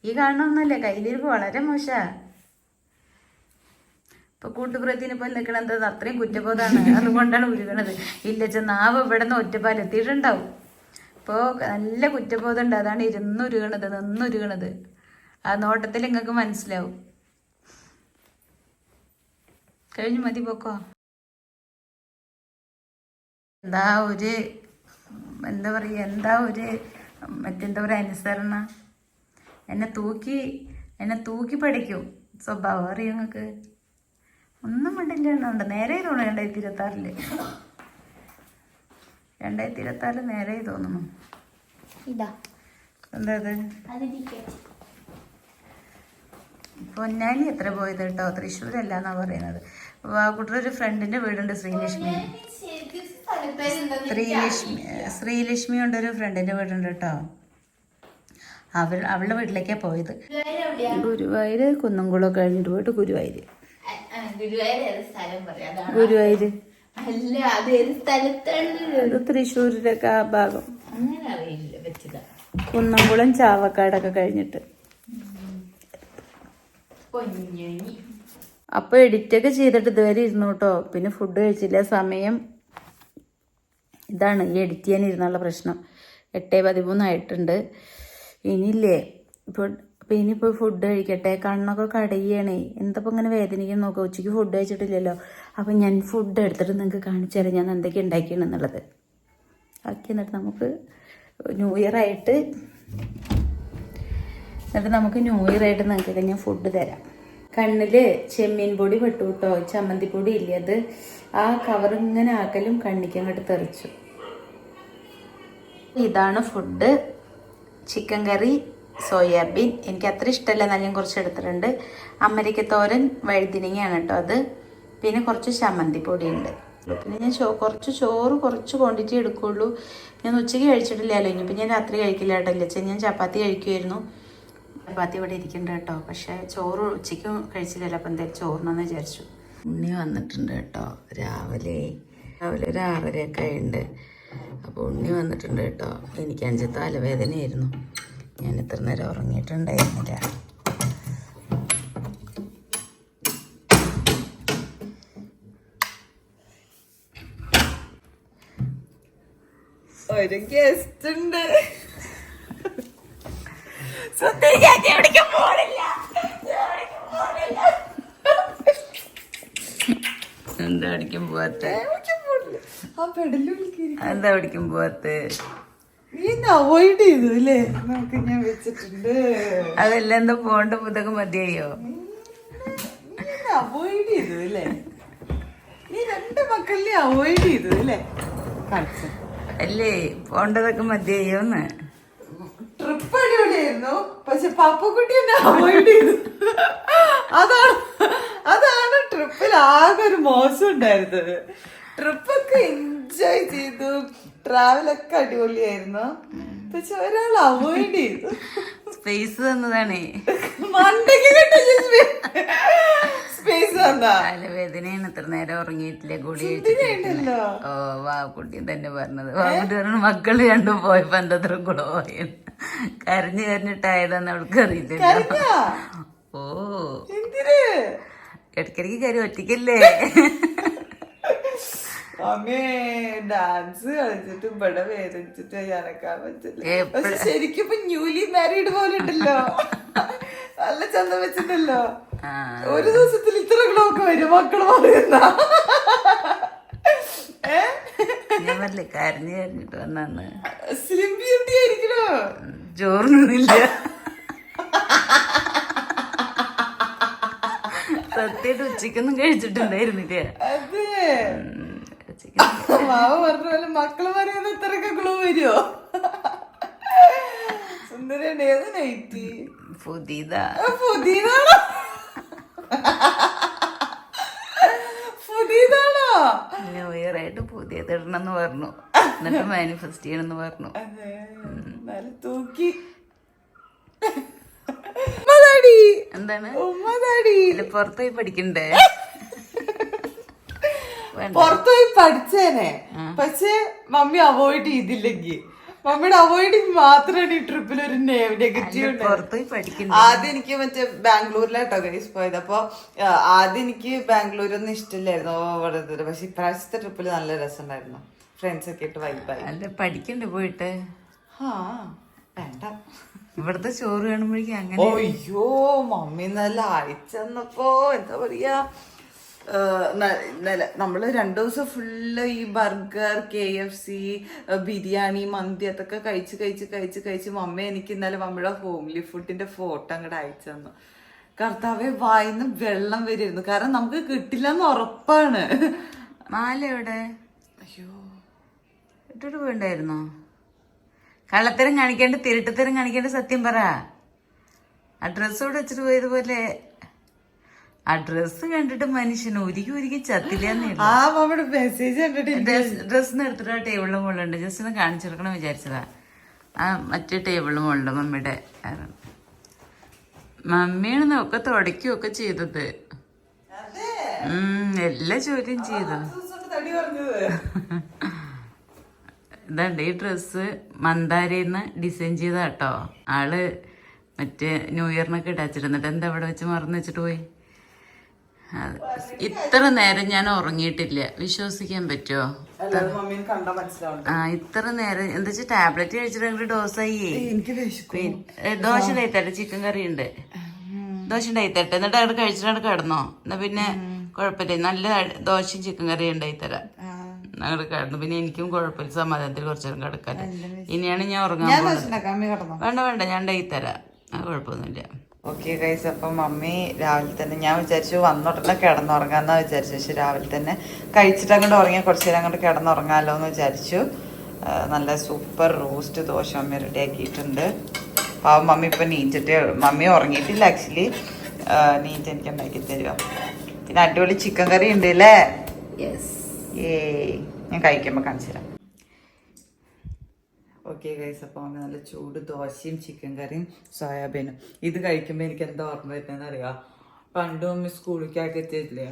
ഈ കാണണമെന്നല്ലേ കയ്യിലിരിപ്പ് വളരെ മോശ. ഇപ്പൊ കൂട്ടുപ്രത്തിന് പോലെ നിൽക്കണത് അത്രയും കുറ്റബോധമാണ്, അതുകൊണ്ടാണ് ഉരുകണത്. ഇല്ലച്ച നാവ് ഇവിടെ നിന്ന് ഒറ്റപ്പാലെത്തിയിട്ടുണ്ടാവും. ഇപ്പോൾ നല്ല കുറ്റബോധം ഉണ്ട്, അതാണ് ഇരുന്നുരുകണത്, നിന്നുരുകണത്. ആ നോട്ടത്തിൽ നിങ്ങൾക്ക് മനസ്സിലാവും. കഴിഞ്ഞു, മതി, പോക്കോ. എന്താ ഒരു മറ്റെന്താ ഒരു അനുസരണ. എന്നെ തൂക്കി പഠിക്കും സ്വഭാവം, അറിയോ നിങ്ങൾക്ക്? ഒന്നും വേണ്ടില്ലുണ്ട്. നേരെ തോന്നുന്നു 2026 നേരെ തോന്നുന്നു. ഇതാ എന്താ അത്? പൊന്നാനി എത്ര പോയത് കേട്ടോ, തൃശ്ശൂരല്ലാന്നാ പറയുന്നത്. കുട്ടിയുടെ ഒരു ഫ്രണ്ടിന്റെ വീടുണ്ട്, ശ്രീലക്ഷ്മി കൊണ്ട് ഒരു ഫ്രണ്ടിന്റെ വീടുണ്ട് കേട്ടോ. അവളുടെ വീട്ടിലേക്കാ പോയത്. ഗുരുവായൂര് കുന്നംകുളം കഴിഞ്ഞിട്ട് പോയിട്ട് ഗുരുവായൂര്. ഗുരുവായൂര് അല്ല, അത് ഏത് സ്ഥലത്താണ്? തൃശ്ശൂരിലൊക്കെ ആ ഭാഗം. അങ്ങനെ അറിയില്ല വെച്ചതാ. കുന്നംകുളം ചാവക്കാടൊക്കെ കഴിഞ്ഞിട്ട്. അപ്പൊ എഡിറ്റൊക്കെ ചെയ്തിട്ട് ഇതുവരെ ഇരുന്നു കേട്ടോ. പിന്നെ ഫുഡ് കഴിച്ചില്ല. സമയം ഇതാണ്, ഈ എഡിറ്റ് ചെയ്യാനിരുന്നുള്ള പ്രശ്നം. 8:13 ആയിട്ടുണ്ട്. ഇനിയില്ലേ അപ്പോൾ ഇനിയിപ്പോൾ ഫുഡ് കഴിക്കട്ടെ. കണ്ണൊക്കെ കടയണേ, എന്തപ്പോൾ ഇങ്ങനെ വേദനിക്കാൻ നോക്കുക. ഉച്ചയ്ക്ക് ഫുഡ് കഴിച്ചിട്ടില്ലല്ലോ. അപ്പം ഞാൻ ഫുഡ് എടുത്തിട്ട് നിങ്ങൾക്ക് കാണിച്ചു തരാം ഞാൻ എന്തൊക്കെ ഉണ്ടാക്കിയാണെന്നുള്ളത്. ഓക്കെ, എന്നിട്ട് നമുക്ക് ന്യൂ ഇയർ ആയിട്ട് നിങ്ങൾക്ക് ഞാൻ ഫുഡ് തരാം. കണ്ണിൽ ചെമ്മീൻ പൊടി പെട്ടു കേട്ടോ, ചമ്മന്തി പൊടി ഇല്ലേ, അത് ആ കവർ ഇങ്ങനെ ആക്കലും കണ്ണിക്ക് അങ്ങോട്ട് തെറിച്ചു. ഇതാണ് ഫുഡ്. ചിക്കൻ കറി, സോയാബീൻ എനിക്ക് അത്ര ഇഷ്ടമല്ല, എന്നാലും ഞാൻ കുറച്ച് എടുത്തിട്ടുണ്ട്. അമരിക്കത്തോരൻ വഴുതിനങ്ങയാണ് കേട്ടോ അത്. പിന്നെ കുറച്ച് ചമ്മന്തി പൊടിയുണ്ട്. പിന്നെ ഞാൻ കുറച്ച് ക്വാണ്ടിറ്റി എടുക്കുള്ളൂ. ഞാൻ ഉച്ചയ്ക്ക് കഴിച്ചിട്ടില്ലല്ലോ, ഇനിയിപ്പോൾ ഞാൻ രാത്രി കഴിക്കില്ല കേട്ടോ. ഇല്ല, ഞാൻ ചപ്പാത്തി കഴിക്കുമായിരുന്നു. ചപ്പാത്തി ഇവിടെ ഇരിക്കുന്നുണ്ട് കേട്ടോ. പക്ഷേ ചോറ് ഉച്ചയ്ക്ക് കഴിച്ചില്ലല്ലോ, അപ്പം എന്തായാലും ചോറിനെന്ന് വിചാരിച്ചു. ഉണ്ണി വന്നിട്ടുണ്ട് കേട്ടോ. രാവിലെ ഒരു 6:30 ഉണ്ട്. അപ്പോൾ ഉണ്ണി വന്നിട്ടുണ്ട് കേട്ടോ. എനിക്ക് 5 തലവേദനയായിരുന്നു. ഞാൻ ഇത്ര നേരം ഉറങ്ങിയിട്ടുണ്ടായിരുന്നില്ല. ഒരു ഗസ്റ്റ് ഉണ്ട്. എന്താ പഠിക്കാൻ പോവാത്ത? എന്താ പഠിക്കാൻ പോവാത്ത? നീ അവോയ്ഡ് ചെയ്തു അല്ലേ? നമുക്ക് ഞാൻ വെച്ചിട്ടുണ്ട്. അതെല്ലാം എന്താ പോണ്ട പുതൊക്കെ മതിയോ? അവോയ്ഡ് ചെയ്തു അല്ലേ? നീ 2 മക്കളിനെ അവോയ്ഡ് ചെയ്തു അല്ലേ? അല്ലേ പോണ്ടതൊക്കെ മതിയോന്ന്. ട്രിപ്പ് അടിപൊളിയായിരുന്നു, പക്ഷെ പാപ്പക്കുട്ടി എന്നെ അവോയ്ഡ് ചെയ്തു. അതാണ് ട്രിപ്പിൽ ആകെ ഒരു മോശം ഉണ്ടായിരുന്നത്. ട്രിപ്പൊക്കെ എൻജോയ് ചെയ്തു, ട്രാവലൊക്കെ അടിപൊളിയായിരുന്നു, പക്ഷെ ഒരാൾ അവോയ്ഡ് ചെയ്തു. സ്പേസ് തന്നതാണേ. സ്പേസ് തന്നാ. തലവേദനയാണ്, ഇത്ര നേരം ഉറങ്ങിയിട്ടില്ല. കൂടി കഴിച്ചിട്ടില്ലല്ലോ. ഓ വാ കുട്ടി തന്നെ പറഞ്ഞത്. വാക്കുട്ടി പറഞ്ഞു മക്കള് രണ്ടും പോയപ്പോ എന്തത്ര ഗുണമായി. കരഞ്ഞിട്ടായതാന്ന് അവൾക്ക് അറിയില്ല. ഓ ഇടയ്ക്കിടയ്ക്ക് കയറി ഒറ്റയ്ക്കല്ലേ. അമ്മേ ഡാൻസ് കളിച്ചിട്ട് ഇവിടെ വേദനിച്ചിട്ട് ഞാനക്കാൻ പറ്റില്ല. പക്ഷെ ശരിക്കും ഇപ്പൊ ന്യൂലി മാരീഡ് പോലെ ഉണ്ടല്ലോ, നല്ല ചന്തം വെച്ചിട്ടല്ലോ. ഒരു ദിവസത്തിൽ ഇത്ര ഗ്ലോക്ക് വരും മക്കള് പറയുന്ന. ഞാൻ പറഞ്ഞില്ലേ കരഞ്ഞിട്ട് വന്നാന്ന്. Slim beauty ആയിരിക്കണോ? ചോറിനില്ല സത്യമായിട്ട് ഉച്ചക്കൊന്നും കഴിച്ചിട്ടുണ്ടായിരുന്നില്ല. അതെ മാവ് പറഞ്ഞ പോലെ മക്കള് പറയുന്നത് ഇത്രയൊക്കെ ഗ്ലോ വരുമോ? സുന്ദരിയുടെ ഏത് നൈറ്റി? പുതിയതാണോ? പുതിയതാണോ? ന്യൂ ഇയർ ആയിട്ട് പുതിയത് ഇടണമെന്ന് പറഞ്ഞു, എന്നിട്ട് മാനിഫെസ്റ്റ് ചെയ്യണമെന്ന് പറഞ്ഞു. തൂക്കി എന്താണ് പുറത്തുപോയി പഠിക്കണ്ടേ? പുറത്തുപോയി പഠിച്ചേനെ, പക്ഷെ മമ്മി അവോയ്ഡ് ചെയ്തില്ലെങ്കിൽ മമ്മിയുടെ അവോയ്ഡിങ് മാത്രമാണ് ഈ ട്രിപ്പിൽ ഒരു നെഗറ്റീവ് പുറത്ത് പഠിക്കുന്നു. ആദ്യം എനിക്ക് മറ്റേ ബാംഗ്ലൂരിലാട്ടോ ഗൈസ് പോയത്. അപ്പൊ ആദ്യം എനിക്ക് ബാംഗ്ലൂരൊന്നും ഇഷ്ടമില്ലായിരുന്നു ഓവർ. പക്ഷെ ഇപ്രാവശ്യത്തെ ട്രിപ്പിൽ നല്ല രസമുണ്ടായിരുന്നു. ഫ്രണ്ട്സ് ഒക്കെ ഇട്ട് വൈബായി. അല്ല പഠിക്കണ്ടേ പോയിട്ട്? ആ വേണ്ട, ഇവിടുത്തെ ചോറ് കാണുമ്പോഴേക്കും അങ്ങനെ. അയ്യോ മമ്മി നല്ല അയച്ചെന്നപ്പോ എന്താ പറയാ, നമ്മള് 2 ദിവസം ഫുള്ള് ഈ ബർഗർ, KFC, ബിരിയാണി, മന്തി അതൊക്കെ കഴിച്ച് മമ്മി എനിക്ക് ഇന്നലെ മമ്മിയുടെ ഹോംലി ഫുഡിന്റെ ഫോട്ടോ അങ്ങോട്ട് അയച്ചു തന്നു. കർത്താവെ വായിന്ന് വെള്ളം വരുന്നു. കാരണം നമുക്ക് കിട്ടില്ലെന്ന് ഉറപ്പാണ്. മാല എവിടെ? അയ്യോ ഇട്ടോട്ട് പോയിണ്ടായിരുന്നോ? കള്ളത്തരം കാണിക്കാണ്ട് തിരുട്ടത്തരം കാണിക്കാണ്ട് സത്യം പറ. ആ ഡ്രസ്സ് ഇവിടെ വെച്ചിട്ട് പോയതുപോലെ ആ ഡ്രസ്സ് കണ്ടിട്ട് മനുഷ്യന് ഒരിക്കലും ചത്തില്ലാന്നേ. ആ മമ്മിയുടെ മെസ്സേജ് കണ്ടിട്ട് ഡ്രസ്സിന് എടുത്തിട്ട് ആ ടേബിളിന് മുകളിലുണ്ട്. ജസ്റ്റ് ഒന്ന് കാണിച്ചെടുക്കണം വിചാരിച്ചതാ. ആ മറ്റേ ടേബിളിന് മുകളിലുണ്ട് മമ്മിയുടെ. മമ്മിയാണ് നോക്കെ തുടയ്ക്കുകയൊക്കെ ചെയ്തത്. എല്ലാ ജോലിയും ചെയ്തു. ഇതാണ്ട് ഈ ഡ്രസ്സ് മന്ദാരയിന്ന് ഡിസൈൻ ചെയ്ത കേട്ടോ. ആള് മറ്റേ ന്യൂ ഇയറിനൊക്കെ ഇടാച്ചിരുന്നിട്ട് എന്താ അവിടെ വെച്ച് മറന്നു വെച്ചിട്ട് പോയി. ഇത്ര നേരം ഞാൻ ഉറങ്ങിയിട്ടില്ല, വിശ്വസിക്കാൻ പറ്റുമോ? ഇത്ര നേരം എന്താ വെച്ചാൽ ടാബ്ലറ്റ് കഴിച്ചിട്ട് ഡോസായി. ദോശ ഉണ്ടായിത്തട്ടെ, ചിക്കൻ കറി ഉണ്ട്. ദോശ ഉണ്ടായിത്തട്ടെ, എന്നിട്ട് അവിടെ കഴിച്ചിട്ട് കിടന്നോ. എന്നാ പിന്നെ കുഴപ്പമില്ല, നല്ല ദോശയും ചിക്കൻ കറിയും ഉണ്ടായിത്തരാം. അങ്ങോട്ട് കിടന്നു. പിന്നെ എനിക്കും കുഴപ്പമില്ല, സമാധാനത്തിൽ കുറച്ചു നേരം കിടക്കാൻ. ഇനിയാണ് ഞാൻ ഉറങ്ങാൻ പോകുന്നത്. വേണ്ട ഞാൻ ഉണ്ടായിത്തരാം, അത് കുഴപ്പമൊന്നുമില്ല. ഓക്കെ ഗൈസ്, അപ്പം മമ്മി രാവിലെ തന്നെ ഞാൻ വിചാരിച്ചു വന്നോട്ടന്നെ കിടന്നുറങ്ങാന്നാ വിചാരിച്ചു. പക്ഷെ രാവിലെ തന്നെ കഴിച്ചിട്ട് അങ്ങോട്ട് ഉറങ്ങിയാൽ കുറച്ച് നേരം അങ്ങോട്ട് കിടന്നുറങ്ങാമല്ലോ എന്ന് വിചാരിച്ചു. നല്ല super roast dosa mummy ready ആക്കിയിട്ടുണ്ട്. പാവം മമ്മി ഇപ്പം നീറ്റിട്ട്, മമ്മി ഉറങ്ങിയിട്ടില്ല ആക്ച്വലി. നീറ്റ് എനിക്ക് ഉണ്ടാക്കി തരുമോ? പിന്നെ അടിപൊളി ചിക്കൻ കറി ഉണ്ട് അല്ലേ? ഞാൻ കഴിക്കുമ്പോൾ കാണിച്ചു തരാം. ഓക്കെ ഗൈസ്, അപ്പോൾ മമ്മി നല്ല ചൂട് ദോശയും ചിക്കൻ കറിയും സോയാബീനും. ഇത് കഴിക്കുമ്പോൾ എനിക്ക് എന്താ ഓർമ്മ വരുന്നതെന്ന് അറിയാം. പണ്ട് മമ്മി സ്കൂളിലേക്കാക്കി തരില്ലേ,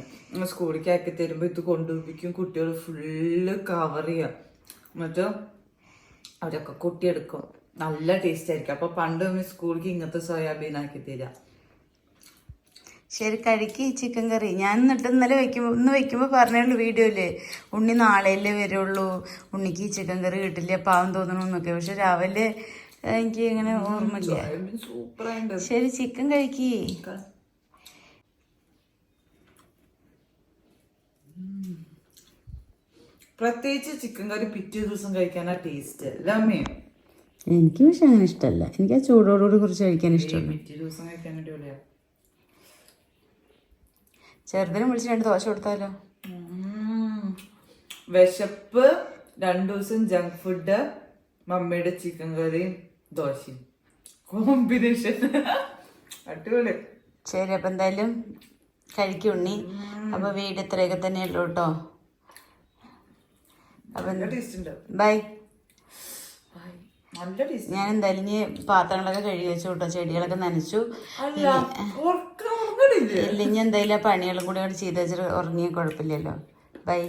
സ്കൂളിലേക്കാക്കി തരുമ്പോൾ ഇത് കൊണ്ടുപോയിക്കും കുട്ടികൾ ഫുള്ള് കവർ ചെയ്യാം. എന്നിട്ട് അവരൊക്കെ കുട്ടിയെടുക്കും. നല്ല ടേസ്റ്റ് ആയിരിക്കും. അപ്പോൾ പണ്ട് മമ്മി സ്കൂളിലേക്ക് ഇങ്ങനത്തെ സോയാബീൻ ആക്കി തരാം. ശരി, കഴിക്ക് ചിക്കൻ കറി. ഞാൻ എന്നിട്ട് ഇന്ന് വെക്കുമ്പോൾ പറഞ്ഞുള്ളൂ വീഡിയോയില്, ഉണ്ണി നാളെയല്ലേ വരുള്ളൂ, ഉണ്ണിക്ക് ചിക്കൻ കറി കിട്ടില്ല, പാവം തോന്നണമെന്നൊക്കെ. പക്ഷെ രാവിലെ എനിക്ക് ഇങ്ങനെ ഓർമ്മയില്ല. ശരി, ചിക്കൻ കഴിക്ക്. പ്രത്യേകിച്ച് ചിക്കൻ കറി പിറ്റേ ദിവസം കഴിക്കാനാ ടേസ്റ്റ് അല്ലേ അമ്മേ? എനിക്ക് പക്ഷെ അങ്ങനെ ഇഷ്ടമല്ല. എനിക്ക് ആ ചൂടോടുകൂടി കുറച്ച് കഴിക്കാൻ ഇഷ്ടമല്ല. പിറ്റേ ദിവസം കഴിക്കാൻ അടിപൊളിയാ. ചെറുതിനും വിളിച്ച് 2 ദോശ കൊടുത്താലോ? വിശപ്പ്, 2 ദിവസം ജങ്ക് ഫുഡ്, മമ്മിയുടെ ചിക്കൻ കറിയും ദോശയും കോമ്പിനേഷൻ അടിപൊളി. ശരി, അപ്പം എന്തായാലും കഴിക്കും ഉണ്ണി. അപ്പോൾ വീട് ഇത്രയൊക്കെ തന്നെയുള്ളൂ കേട്ടോ. അപ്പം ബൈ. ഞാൻ എന്തായാലും ഇനി പാത്രങ്ങളൊക്കെ കഴുകി വെച്ചു കേട്ടോ. ചെടികളൊക്കെ നനച്ചു. ഇല്ലെങ്കിൽ എന്തായാലും ആ പണികളും കൂടി അവിടെ ചെയ്ത് വെച്ചിട്ട് ഉറങ്ങിയാൽ കുഴപ്പമില്ലല്ലോ. ബൈ.